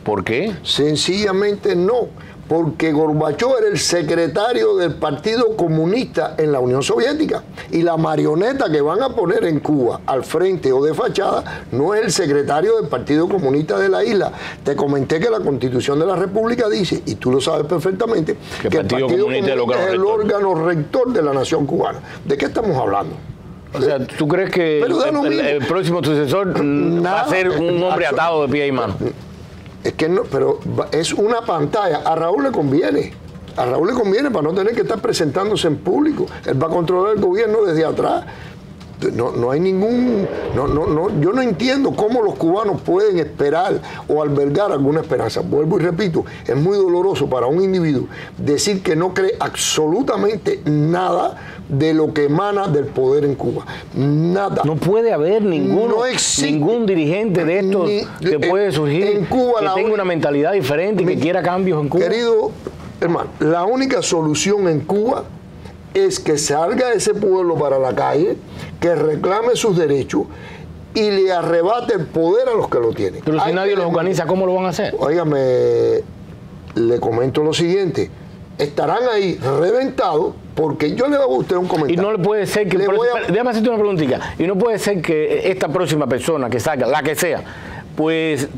¿Por qué? Sencillamente no, porque Gorbachov era el secretario del Partido Comunista en la Unión Soviética y la marioneta que van a poner en Cuba al frente o de fachada no es el secretario del Partido Comunista de la isla. Te comenté que la Constitución de la República dice, y tú lo sabes perfectamente, que el Partido Comunista es el órgano rector de la nación cubana. ¿De qué estamos hablando? O sea, ¿tú crees que el próximo sucesor va a ser un hombre atado de pie y mano? Es que no, pero es una pantalla. A Raúl le conviene. A Raúl le conviene para no tener que estar presentándose en público. Él va a controlar el gobierno desde atrás. No hay ningún... yo no entiendo cómo los cubanos pueden esperar o albergar alguna esperanza. Vuelvo y repito, es muy doloroso para un individuo decir que no cree absolutamente nada de lo que emana del poder en Cuba. Nada. No puede haber ningún dirigente de estos que puede surgir en Cuba, que tenga una mentalidad diferente y que quiera cambios en Cuba. Querido hermano, la única solución en Cuba es que salga ese pueblo para la calle, que reclame sus derechos y le arrebate el poder a los que lo tienen. Pero si nadie los organiza, ¿cómo lo van a hacer? Óigame, le comento lo siguiente. Estarán ahí reventados porque yo le hago a usted un comentario. Y no le puede ser que... Déjame hacerte una preguntita. Y no puede ser que esta próxima persona que salga, la que sea, pues...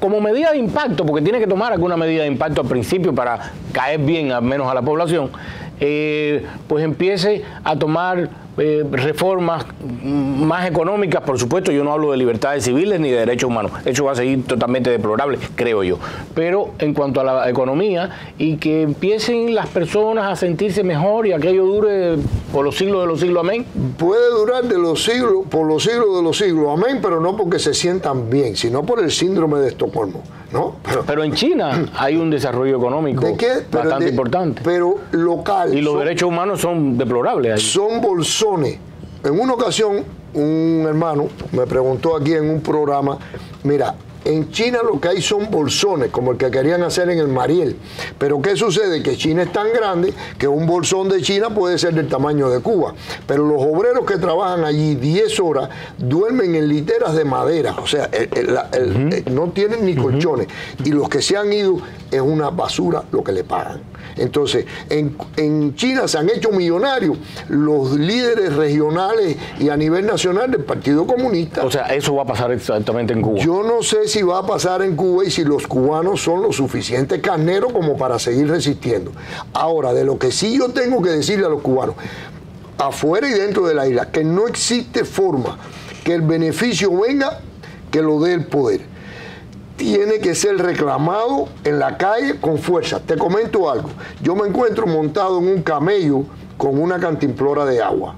como medida de impacto, porque tiene que tomar alguna medida de impacto al principio para caer bien al menos a la población, pues empiece a tomar reformas más económicas. Por supuesto, yo no hablo de libertades civiles ni de derechos humanos, eso va a seguir totalmente deplorable, creo yo, pero en cuanto a la economía, y que empiecen las personas a sentirse mejor y aquello dure por los siglos de los siglos, amén. Puede durar por los siglos de los siglos, amén, pero no porque se sientan bien, sino por el síndrome de Estocolmo, ¿no? Pero en China hay un desarrollo económico bastante importante, pero local, y los derechos humanos son deplorables ahí. Son bolsones. En una ocasión un hermano me preguntó aquí en un programa, mira, en China lo que hay son bolsones, como el que querían hacer en el Mariel. Pero ¿qué sucede? Que China es tan grande que un bolsón de China puede ser del tamaño de Cuba. Pero los obreros que trabajan allí 10 horas duermen en literas de madera. O sea, no tienen ni colchones. Y los que se han ido es una basura lo que le pagan. Entonces, en China se han hecho millonarios los líderes regionales y a nivel nacional del Partido Comunista. O sea, eso va a pasar exactamente en Cuba. Yo no sé si va a pasar en Cuba y si los cubanos son lo suficiente carneros como para seguir resistiendo. Ahora, de lo que sí yo tengo que decirle a los cubanos, afuera y dentro de la isla, que no existe forma que el beneficio venga que lo dé el poder. Tiene que ser reclamado en la calle con fuerza. Te comento algo. Yo me encuentro montado en un camello con una cantimplora de agua.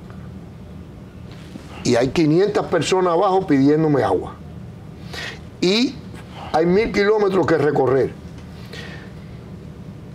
Y hay 500 personas abajo pidiéndome agua. Y hay 1000 kilómetros que recorrer.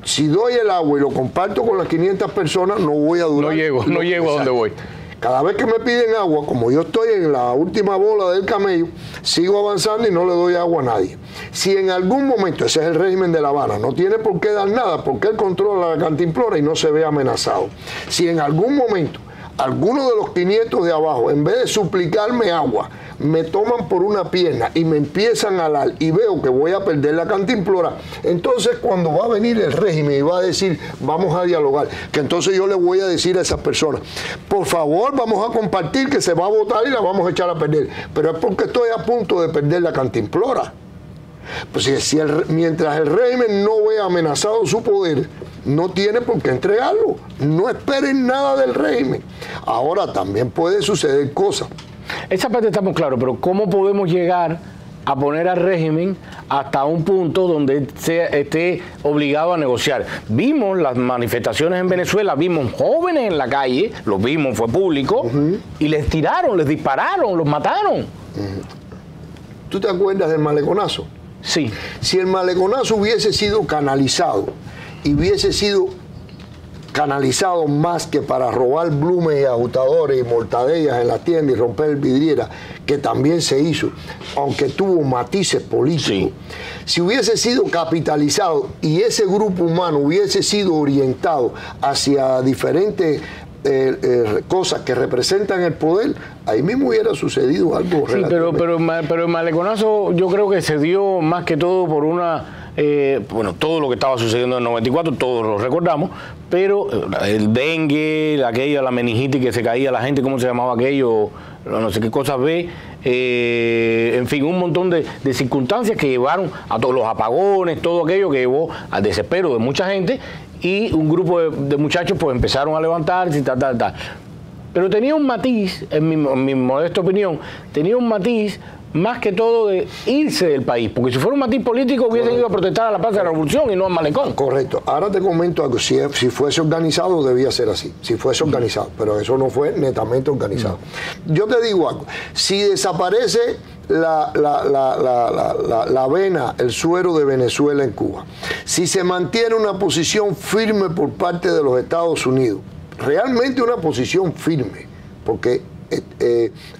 Si doy el agua y lo comparto con las 500 personas, no voy a durar. No llego a donde voy. Cada vez que me piden agua, como yo estoy en la última bola del camello, sigo avanzando y no le doy agua a nadie. Si en algún momento, ese es el régimen de La Habana, no tiene por qué dar nada porque él controla la cantimplora y no se ve amenazado. Si en algún momento alguno de los 500 de abajo, en vez de suplicarme agua, me toman por una pierna y me empiezan a alar y veo que voy a perder la cantimplora, entonces cuando va a venir el régimen y va a decir vamos a dialogar, que entonces yo le voy a decir a esas personas, por favor vamos a compartir que se va a votar y la vamos a echar a perder, pero es porque estoy a punto de perder la cantimplora. Pues mientras el régimen no vea amenazado su poder, no tiene por qué entregarlo. No esperen nada del régimen. Ahora también puede suceder cosas. Esa parte estamos claros, pero ¿cómo podemos llegar a poner al régimen hasta un punto donde esté obligado a negociar? Vimos las manifestaciones en Venezuela, vimos jóvenes en la calle, los vimos, fue público, y les tiraron, les dispararon, los mataron. ¿Tú te acuerdas del maleconazo? Sí. Si el maleconazo hubiese sido canalizado y hubiese sido canalizado más que para robar blumes y ajustadores y mortadellas en la tienda y romper vidrieras, que también se hizo, aunque tuvo matices políticos. Sí. Si hubiese sido capitalizado y ese grupo humano hubiese sido orientado hacia diferentes cosas que representan el poder, ahí mismo hubiera sucedido algo. Sí, pero el maleconazo yo creo que se dio más que todo por una... bueno, todo lo que estaba sucediendo en el 94, todos lo recordamos, pero el dengue, la meningitis que se caía la gente, ¿cómo se llamaba aquello? No sé qué cosas ve, en fin, un montón de circunstancias que llevaron a todos los apagones, todo aquello que llevó al desespero de mucha gente, y un grupo de muchachos pues empezaron a levantarse y tal. Pero tenía un matiz, en mi modesta opinión, tenía un matiz más que todo de irse del país, porque si fuera un matiz político hubiesen ido a protestar a la Plaza de la Revolución y no al malecón. Correcto. Ahora te comento algo, si fuese organizado debía ser así, si fuese organizado, pero eso no fue netamente organizado. Yo te digo algo, si desaparece la avena, el suero de Venezuela en Cuba, si se mantiene una posición firme por parte de los Estados Unidos, realmente una posición firme, porque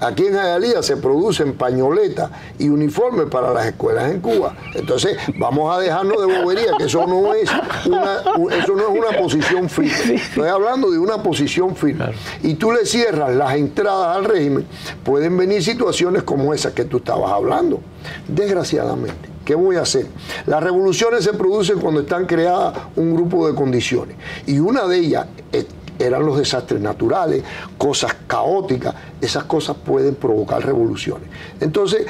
aquí en Hialeah se producen pañoletas y uniformes para las escuelas en Cuba. Entonces, vamos a dejarnos de bobería, que eso no es una posición firme. Estoy hablando de una posición firme. Y tú le cierras las entradas al régimen, pueden venir situaciones como esas que tú estabas hablando. Desgraciadamente. ¿Qué voy a hacer? Las revoluciones se producen cuando están creadas un grupo de condiciones. Y una de ellas eran los desastres naturales, cosas caóticas. Esas cosas pueden provocar revoluciones. Entonces,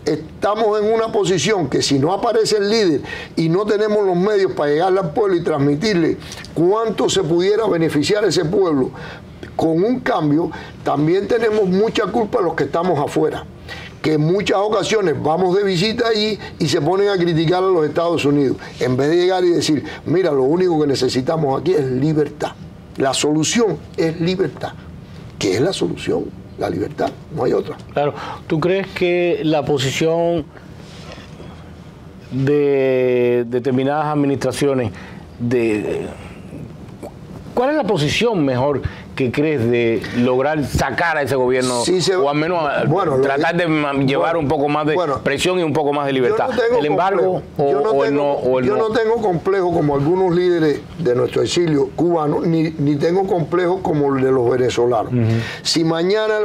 estamos en una posición que si no aparece el líder y no tenemos los medios para llegarle al pueblo y transmitirle cuánto se pudiera beneficiar ese pueblo con un cambio, también tenemos mucha culpa los que estamos afuera, que en muchas ocasiones vamos de visita allí y se ponen a criticar a los Estados Unidos, en vez de llegar y decir, mira, lo único que necesitamos aquí es libertad. La solución es libertad. ¿Qué es la solución? La libertad, no hay otra. Claro, ¿tú crees que la posición de determinadas administraciones, cuál es la posición mejor que crees de lograr sacar a ese gobierno, o al menos tratar de llevar un poco más de presión y un poco más de libertad? ¿El embargo o el no? Yo no tengo complejo como algunos líderes de nuestro exilio cubano, ni tengo complejo como el de los venezolanos. Si mañana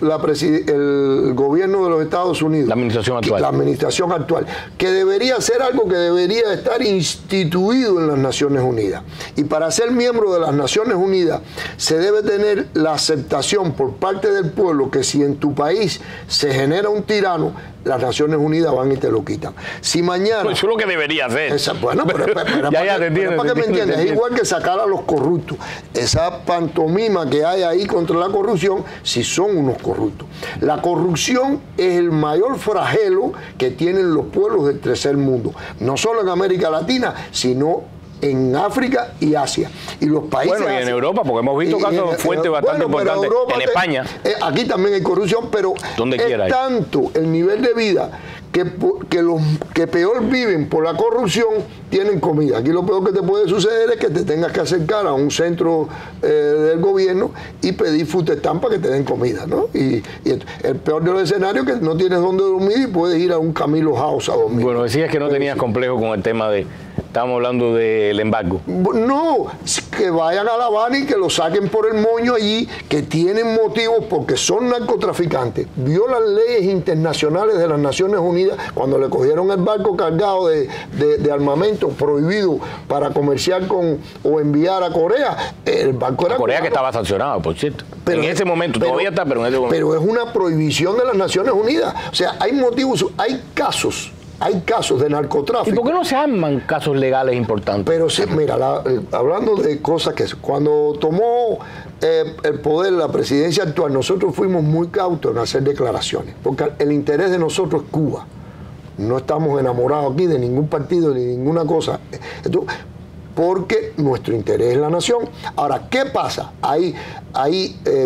el gobierno de los Estados Unidos, la administración actual, que debería ser algo que debería estar instituido en las Naciones Unidas, y para ser miembro de las Naciones Unidas se debe tener la aceptación por parte del pueblo que si en tu país se genera un tirano, las Naciones Unidas van y te lo quitan. Si mañana... Pues eso es lo que debería hacer. Bueno, pero para que me entiendas, es igual que sacar a los corruptos. Esa pantomima que hay ahí contra la corrupción, si son unos corruptos. La corrupción es el mayor flagelo que tienen los pueblos del tercer mundo. No solo en América Latina, sino en África y Asia. Y los países... Bueno, y en Europa, porque hemos visto casos fuertes bastante importantes. En España. Aquí también hay corrupción, pero es tanto el nivel de vida que los que peor viven por la corrupción tienen comida. Aquí lo peor que te puede suceder es que te tengas que acercar a un centro del gobierno y pedir food stamp para que te den comida, ¿no? Y el peor de los escenarios es que no tienes dónde dormir y puedes ir a un Camilo House a dormir. Bueno, decías que no tenías complejo con el tema de... Estamos hablando del embargo. No, que vayan a La Habana y que lo saquen por el moño allí, que tienen motivos porque son narcotraficantes, violan leyes internacionales de las Naciones Unidas. Cuando le cogieron el barco cargado de armamento prohibido para comerciar con o enviar a Corea, el barco era Corea, que estaba sancionado, por cierto. Pero en ese momento, todavía está, pero en ese momento. Pero es una prohibición de las Naciones Unidas. O sea, hay motivos, hay casos de narcotráfico. ¿Y por qué no se arman casos legales importantes? Pero sí, mira, hablando de cosas que... Cuando tomó el poder la presidencia actual, nosotros fuimos muy cautos en hacer declaraciones, porque el interés de nosotros es Cuba. No estamos enamorados aquí de ningún partido ni ninguna cosa. Entonces, porque nuestro interés es la nación. Ahora, ¿qué pasa? Hay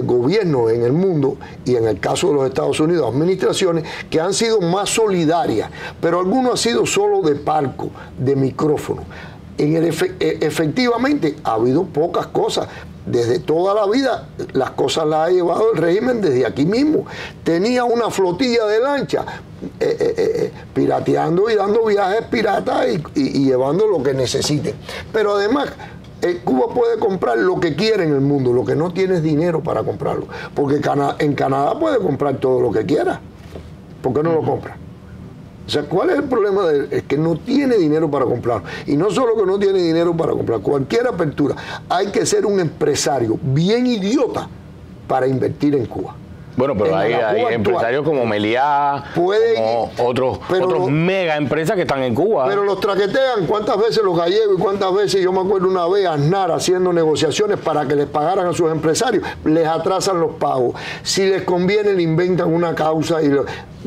gobiernos en el mundo, y en el caso de los Estados Unidos, administraciones que han sido más solidarias, pero algunos han sido solo de palco, de micrófono. Efectivamente, ha habido pocas cosas. Desde toda la vida, las cosas las ha llevado el régimen desde aquí mismo. Tenía una flotilla de lanchas pirateando y dando viajes piratas y llevando lo que necesiten. Pero además, Cuba puede comprar lo que quiere en el mundo, lo que no tiene es dinero para comprarlo. Porque en Canadá puede comprar todo lo que quiera. ¿Por qué no lo compra? O sea, ¿cuál es el problema de él? Es que no tiene dinero para comprarlo. Y no solo que no tiene dinero para comprar, cualquier apertura, hay que ser un empresario bien idiota para invertir en Cuba. Bueno, pero hay empresarios como Meliá, como otros mega empresas que están en Cuba. Pero los traquetean. ¿Cuántas veces los gallegos y cuántas veces, yo me acuerdo una vez, Aznar haciendo negociaciones para que les pagaran a sus empresarios? Les atrasan los pagos. Si les conviene, le inventan una causa y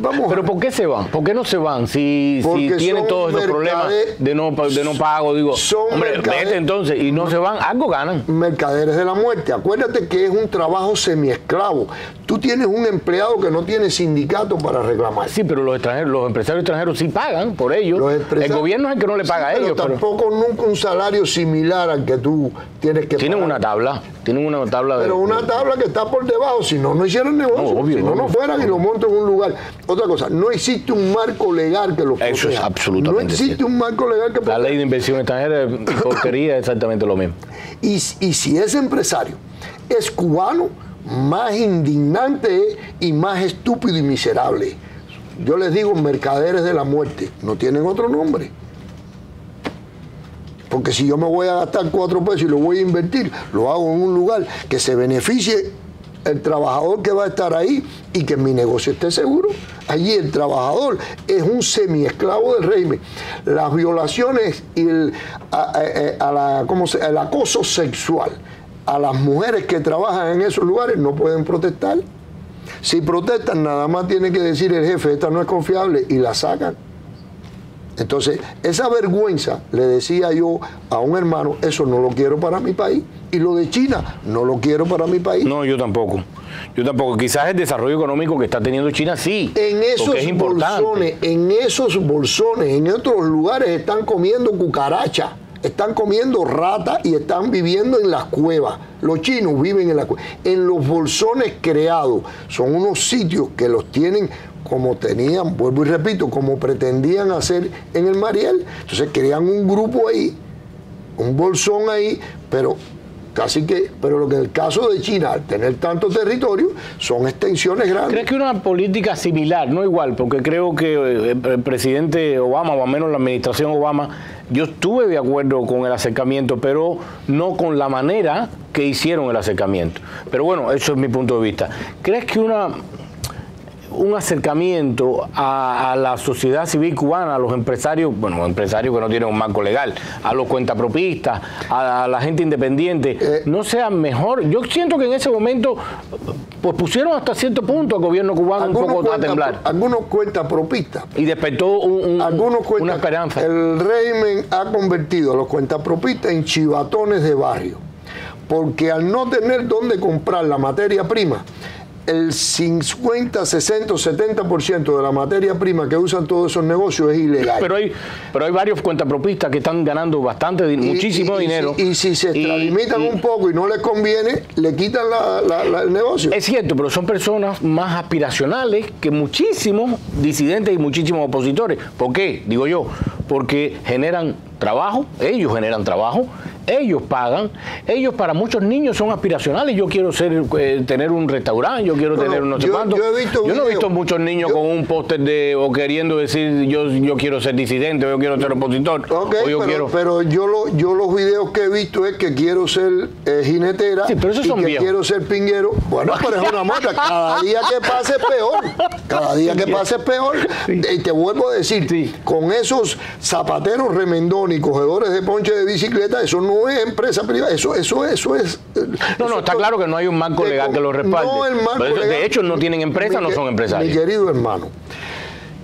Pero ¿por qué se van? ¿Por qué no se van? Si tienen todos esos problemas de no pago, digo, hombre, vete entonces, y no se van, algo ganan. Mercaderes de la muerte. Acuérdate que es un trabajo semiesclavo. Tú tienes un empleado que no tiene sindicato para reclamar. Sí, pero los empresarios extranjeros sí pagan por ellos. El gobierno es el que no le paga a ellos. Pero tampoco nunca un salario similar al que tú tienes que pagar. Tienen una tabla. Pero una tabla que está por debajo, si no hicieran negocio. No, obvio, si no fueran y lo montan en un lugar. Otra cosa, no existe un marco legal que los proteja. Eso es absolutamente No existe un marco legal que proteja. La ley de inversión extranjera y porquería es exactamente lo mismo. Y si ese empresario es cubano, más indignante y más estúpido y miserable. Yo les digo mercaderes de la muerte, no tienen otro nombre. Porque si yo me voy a gastar 4 pesos y lo voy a invertir, lo hago en un lugar que se beneficie el trabajador que va a estar ahí y que mi negocio esté seguro. Allí el trabajador es un semiesclavo del régimen. Las violaciones y el acoso sexual a las mujeres que trabajan en esos lugares no pueden protestar. Si protestan, nada más tiene que decir el jefe, esta no es confiable, y la sacan. Entonces, esa vergüenza, le decía yo a un hermano, eso no lo quiero para mi país. Y lo de China, no lo quiero para mi país. No, yo tampoco. Quizás el desarrollo económico que está teniendo China, sí. En esos bolsones, en otros lugares están comiendo cucaracha, están comiendo rata y están viviendo en las cuevas. Los chinos viven en las cuevas. En los bolsones creados, son unos sitios que los tienen como tenían, vuelvo y repito, como pretendían hacer en el Mariel. Entonces crean un grupo ahí, un bolsón ahí, pero lo que en el caso de China, al tener tanto territorio, son extensiones grandes. ¿Crees que una política similar, no igual? Porque creo que el presidente Obama, o al menos la administración Obama, yo estuve de acuerdo con el acercamiento, pero no con la manera que hicieron el acercamiento. Pero bueno, eso es mi punto de vista. ¿Crees que un acercamiento a la sociedad civil cubana, a los empresarios, empresarios que no tienen un marco legal, a los cuentapropistas, a la gente independiente, no sea mejor? Yo siento que en ese momento pues pusieron hasta cierto punto al gobierno cubano un poco a temblar. Algunos cuentapropistas. Y despertó una esperanza. El régimen ha convertido a los cuentapropistas en chivatones de barrio, porque al no tener dónde comprar la materia prima, el 50, 60, 70% de la materia prima que usan todos esos negocios es ilegal. Pero hay varios cuentapropistas que están ganando muchísimo dinero. Y si se extralimitan un poco y no les conviene, le quitan el negocio. Es cierto, pero son personas más aspiracionales que muchísimos disidentes y muchísimos opositores. ¿Por qué? Digo yo, porque generan trabajo, ellos generan trabajo, ellos pagan, ellos para muchos niños son aspiracionales. Yo quiero tener un restaurante, yo quiero tener no sé cuánto. Yo no he visto muchos niños con un póster o queriendo decir yo quiero ser disidente, o yo quiero ser opositor. Okay, pero yo los videos que he visto es que quiero ser jinetera, sí, pero esos son viejos. Quiero ser pinguero. Bueno, pero es una moda. Cada día que pase es peor. Cada día que pase es peor. Sí. Y te vuelvo a decir, sí, con esos zapateros remendones y cogedores de ponche de bicicleta, eso no es empresa privada, eso es... No, está claro que no hay un marco legal que lo respalde. No, el marco legal, de hecho, no tienen empresa, no son empresarios. Mi querido hermano,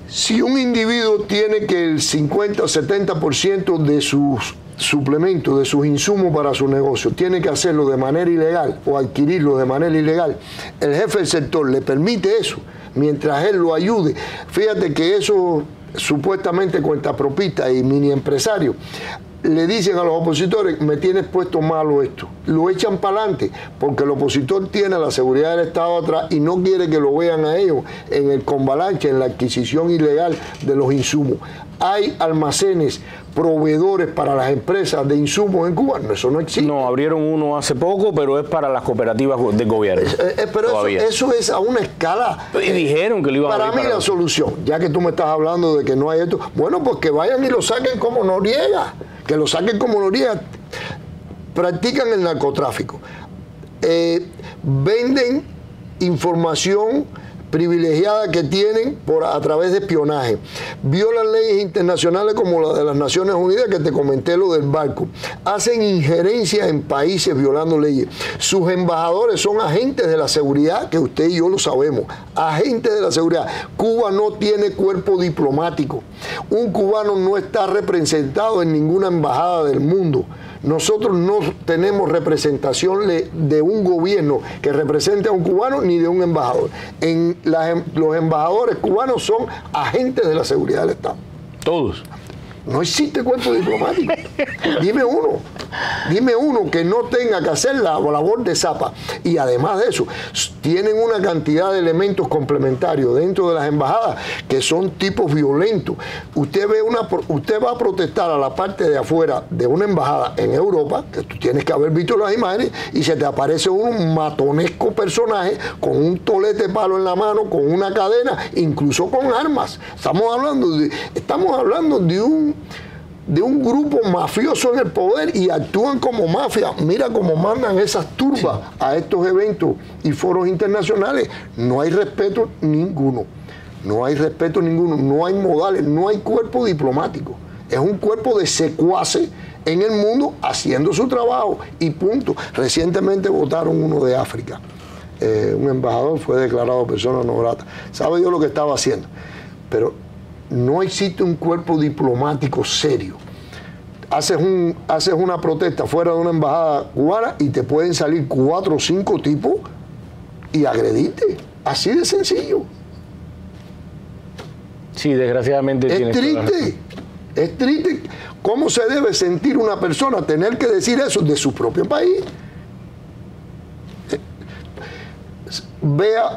si un individuo tiene que el 50 o 70% de sus suplementos, de sus insumos para su negocio, tiene que hacerlo de manera ilegal o adquirirlo de manera ilegal, el jefe del sector le permite eso, mientras él lo ayude. Fíjate que eso supuestamente cuentapropistas y mini empresarios le dicen a los opositores, me tienes puesto malo esto. Lo echan para adelante porque el opositor tiene la seguridad del Estado atrás y no quiere que lo vean a ellos en el combalanche, en la adquisición ilegal de los insumos. Hay almacenes, proveedores para las empresas de insumos en Cuba. No, eso no existe. No, abrieron uno hace poco, pero es para las cooperativas de gobierno. Pero eso es a una escala. Y dijeron que lo iban a abrir. Para mí la solución, ya que tú me estás hablando de que no hay esto, bueno, pues que vayan y lo saquen como Noriega. Que lo saquen como Noriega. Practican el narcotráfico. Venden información privilegiada que tienen a través de espionaje. Violan leyes internacionales como la de las Naciones Unidas, que te comenté lo del barco. Hacen injerencia en países violando leyes. Sus embajadores son agentes de la seguridad, que usted y yo lo sabemos. Agentes de la seguridad. Cuba no tiene cuerpo diplomático. Un cubano no está representado en ninguna embajada del mundo. Nosotros no tenemos representación de un gobierno que represente a un cubano ni de un embajador. Los embajadores cubanos son agentes de la seguridad del Estado. Todos. No existe cuerpo diplomático. Dime uno que no tenga que hacer la labor de zapa. Y además de eso, tienen una cantidad de elementos complementarios dentro de las embajadas que son tipos violentos. Usted va a protestar a la parte de afuera de una embajada en Europa, que tú tienes que haber visto las imágenes, y se te aparece un matonesco personaje con un tolete de palo en la mano, con una cadena, incluso con armas. Estamos hablando de un grupo mafioso en el poder y actúan como mafia. Mira cómo mandan esas turbas a estos eventos y foros internacionales. No hay respeto ninguno. No hay respeto ninguno. No hay modales. No hay cuerpo diplomático. Es un cuerpo de secuaces en el mundo haciendo su trabajo y punto. Recientemente votaron uno de África. Un embajador fue declarado persona no grata. ¿Sabe yo lo que estaba haciendo? Pero no existe un cuerpo diplomático serio. Haces una protesta fuera de una embajada cubana y te pueden salir 4 o 5 tipos y agredirte. Así de sencillo. Sí, desgraciadamente. Es triste. ¿Cómo se debe sentir una persona tener que decir eso de su propio país?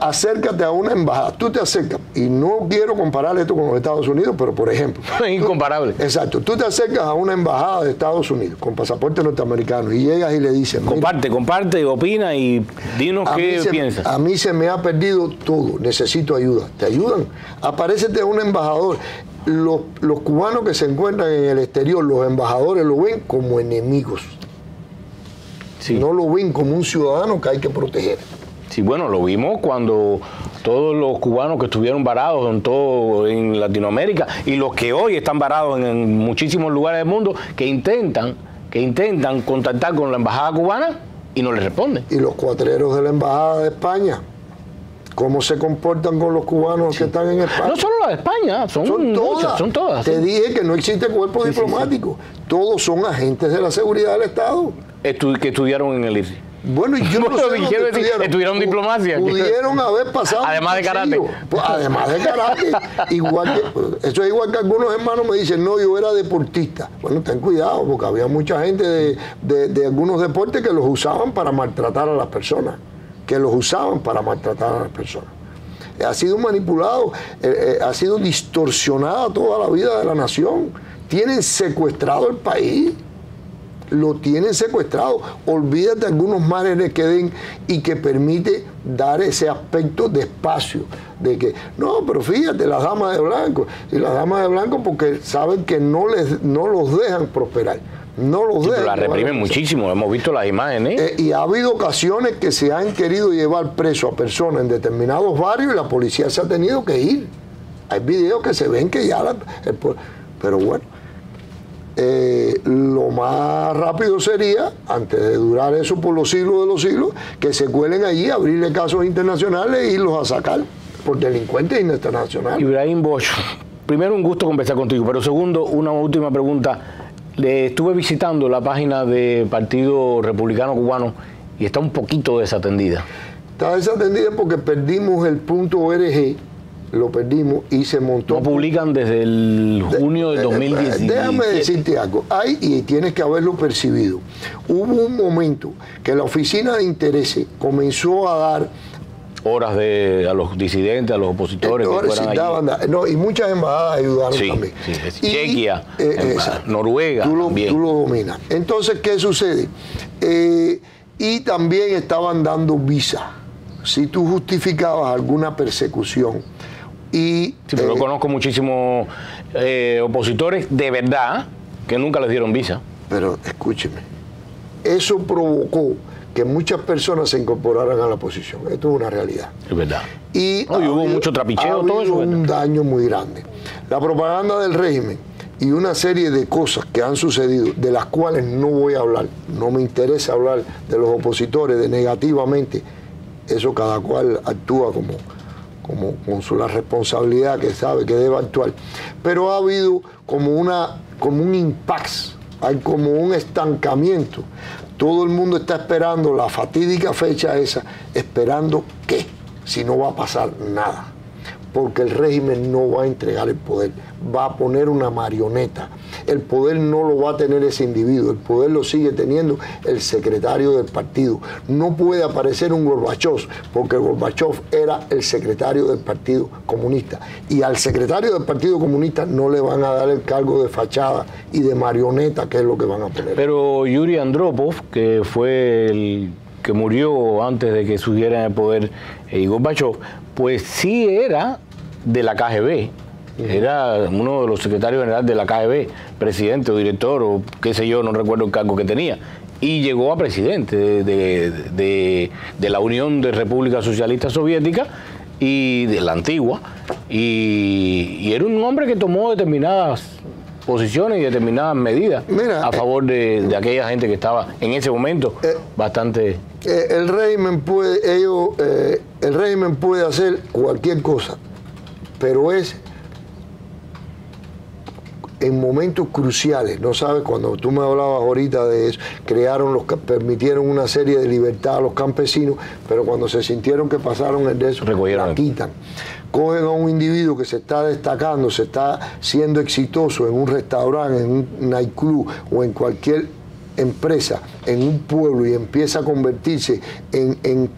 Acércate a una embajada, tú te acercas, y no quiero comparar esto con los Estados Unidos, pero por ejemplo... Es incomparable. Exacto, tú te acercas a una embajada de Estados Unidos con pasaporte norteamericano y llegas y le dices... Comparte, opina y dinos qué piensas. A mí se me ha perdido todo, necesito ayuda. ¿Te ayudan? Aparécete a un embajador. Los cubanos que se encuentran en el exterior, los embajadores lo ven como enemigos. Sí. No lo ven como un ciudadano que hay que proteger. Sí, bueno, lo vimos cuando todos los cubanos que estuvieron varados en Latinoamérica y los que hoy están varados en muchísimos lugares del mundo que intentan contactar con la embajada cubana y no les responden. Y los cuatreros de la embajada de España, ¿cómo se comportan con los cubanos que están en España? No solo la de España, son todas. Te dije que no existe cuerpo diplomático. Todos son agentes de la seguridad del Estado. Que estudiaron en el IRSI. Bueno, y yo no sé estudiaron diplomacia. Pudieron haber pasado. Además de karate. Pues, además de karate. Eso es igual que algunos hermanos me dicen, no, yo era deportista. Bueno, ten cuidado, porque había mucha gente de algunos deportes que los usaban para maltratar a las personas. Ha sido manipulado, ha sido distorsionada toda la vida de la nación. Tienen secuestrado el país. Lo tienen secuestrado. Olvídate algunos márgenes que den y que permite dar ese aspecto de espacio. De que, no, pero fíjate, las damas de blanco. Y las damas de blanco porque saben que no los dejan prosperar. No los dejan. Pero la reprimen muchísimo, hemos visto las imágenes. Y ha habido ocasiones que se han querido llevar preso a personas en determinados barrios y la policía se ha tenido que ir. Hay videos que se ven que ya... pero bueno. Lo más rápido sería, antes de durar eso por los siglos de los siglos, que se cuelen allí, abrirle casos internacionales e irlos a sacar por delincuentes internacionales. Ibrahim Bosch, primero un gusto conversar contigo, pero segundo, una última pregunta. Estuve visitando la página del Partido Republicano Cubano y está un poquito desatendida. Está desatendida porque perdimos el .org lo perdimos y se montó. No publican desde el junio del 2017. Déjame decirte algo, y tienes que haberlo percibido. Hubo un momento que la oficina de intereses comenzó a dar horas a los disidentes, a los opositores que fueran allí. Y muchas embajadas ayudaron también. Sí, Chequia, Noruega tú también. Tú lo dominas. Entonces, ¿qué sucede? Y también estaban dando visa. Si tú justificabas alguna persecución sí, pero yo conozco muchísimos opositores de verdad que nunca les dieron visa. Pero escúcheme, eso provocó que muchas personas se incorporaran a la oposición. Esto es una realidad. Es verdad. Y hubo mucho trapicheo, todo eso. Un daño muy grande. La propaganda del régimen y una serie de cosas que han sucedido, de las cuales no voy a hablar, no me interesa hablar de los opositores, de negativamente, eso cada cual actúa con la responsabilidad que sabe que debe actuar. Pero ha habido como un impasse, hay como un estancamiento. Todo el mundo está esperando la fatídica fecha esa, esperando que, si no va a pasar nada. Porque el régimen no va a entregar el poder, va a poner una marioneta. El poder no lo va a tener ese individuo, el poder lo sigue teniendo el secretario del partido. No puede aparecer un Gorbachov, porque Gorbachov era el secretario del Partido Comunista. Y al secretario del Partido Comunista no le van a dar el cargo de fachada y de marioneta, que es lo que van a poner. Pero Yuri Andropov, que fue el que murió antes de que surgiera en el poder Gorbachov, pues sí era de la KGB, era uno de los secretarios generales de la KGB, presidente o director o qué sé yo, no recuerdo el cargo que tenía, y llegó a presidente de la Unión de Repúblicas Socialistas Soviéticas y de la antigua, y era un hombre que tomó determinadas posiciones y determinadas medidas a favor de aquella gente que estaba en ese momento bastante... El régimen puede hacer cualquier cosa, pero es en momentos cruciales. No sabes, cuando tú me hablabas ahorita de eso, permitieron una serie de libertad a los campesinos, pero cuando se sintieron que pasaron el de eso, la quitan. Cogen a un individuo que se está destacando, se está siendo exitoso en un restaurante, en un nightclub o en cualquier empresa, en un pueblo, y empieza a convertirse en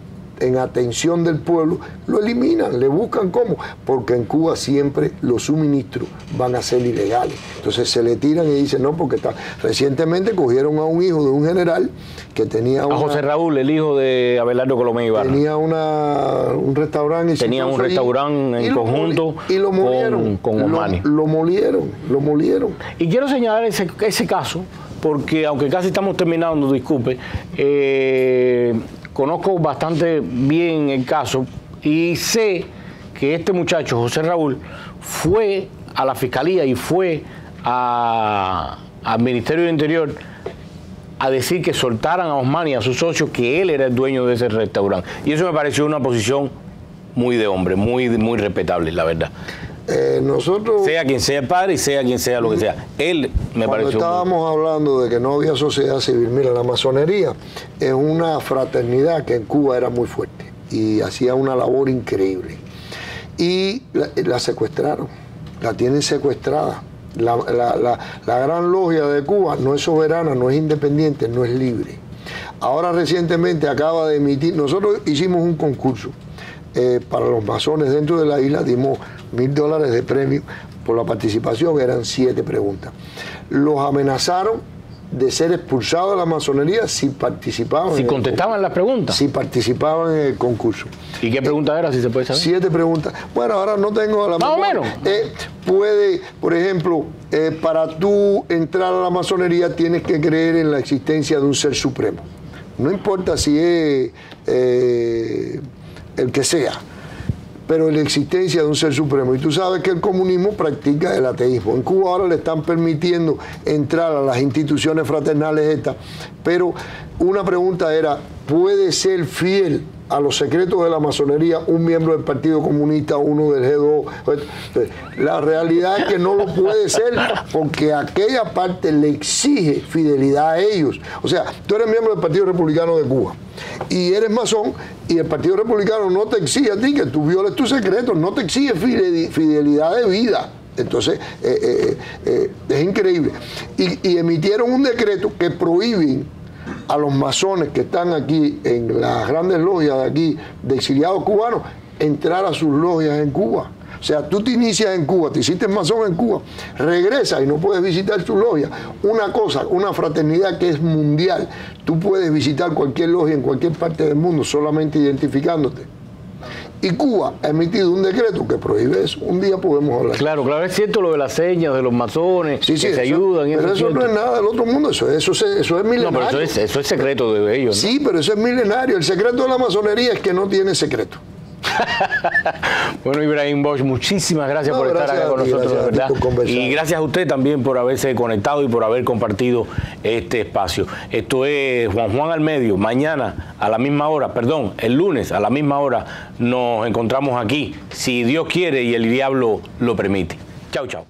atención del pueblo, lo eliminan, le buscan cómo, porque en Cuba siempre los suministros van a ser ilegales. Entonces se le tiran y dicen no, porque recientemente cogieron a un hijo de un general que tenía a José Raúl, el hijo de Abelardo Colomé Ibarra. Tenía un restaurante. Tenía un restaurante en conjunto con Omani. Lo molieron. Y quiero señalar ese caso, porque aunque casi estamos terminando, disculpe, conozco bastante bien el caso y sé que este muchacho, José Raúl, fue a la fiscalía y fue al Ministerio del Interior a decir que soltaran a Osmani y a sus socios, que él era el dueño de ese restaurante. Y eso me pareció una posición muy de hombre, muy respetable, la verdad. Nosotros, sea quien sea el padre y sea quien sea lo que sea, él me pareció... Cuando estábamos hablando de que no había sociedad civil, mira, la masonería es una fraternidad que en Cuba era muy fuerte y hacía una labor increíble. Y la secuestraron, la tienen secuestrada. La gran logia de Cuba no es soberana, no es independiente, no es libre. Ahora recientemente acaba de emitir, nosotros hicimos un concurso para los masones dentro de la isla, dimos $1000 de premio por la participación, eran 7 preguntas. Los amenazaron de ser expulsados de la masonería si participaban. Si contestaban las preguntas. Si participaban en el concurso. ¿Y qué pregunta era, si se puede saber? 7 preguntas. Bueno, ahora no tengo la más memoria. O menos. Puede, por ejemplo, para tú entrar a la masonería tienes que creer en la existencia de un ser supremo. No importa si es el que sea, pero en la existencia de un ser supremo. Y tú sabes que el comunismo practica el ateísmo. En Cuba ahora le están permitiendo entrar a las instituciones fraternales estas, pero una pregunta era, ¿puede ser fiel a los secretos de la masonería un miembro del Partido Comunista, uno del G2. La realidad es que no lo puede ser porque aquella parte le exige fidelidad a ellos. O sea, tú eres miembro del Partido Republicano de Cuba y eres masón y el Partido Republicano no te exige a ti que tú violes tus secretos, no te exige fidelidad de vida. Entonces, es increíble. Y emitieron un decreto que prohíben a los masones que están aquí en las grandes logias de aquí, de exiliados cubanos, entrar a sus logias en Cuba. O sea, tú te inicias en Cuba, te hiciste masón en Cuba, regresas y no puedes visitar tu logia. Una cosa, una fraternidad que es mundial. Tú puedes visitar cualquier logia en cualquier parte del mundo solamente identificándote. Y Cuba ha emitido un decreto que prohíbe eso. Un día podemos hablar. Claro, claro, es cierto lo de las señas, de los masones, que se ayudan. Pero eso no es nada del otro mundo, eso es milenario. No, pero eso es secreto de ellos, ¿no? Sí, pero eso es milenario. El secreto de la masonería es que no tiene secreto. Bueno, Ibrahim Bosch, muchísimas gracias por estar acá con nosotros, de verdad. Y gracias a usted también por haberse conectado y por haber compartido este espacio. Esto es Juan al Medio. Mañana a la misma hora, perdón, el lunes a la misma hora nos encontramos aquí, si Dios quiere y el diablo lo permite. Chau, chau.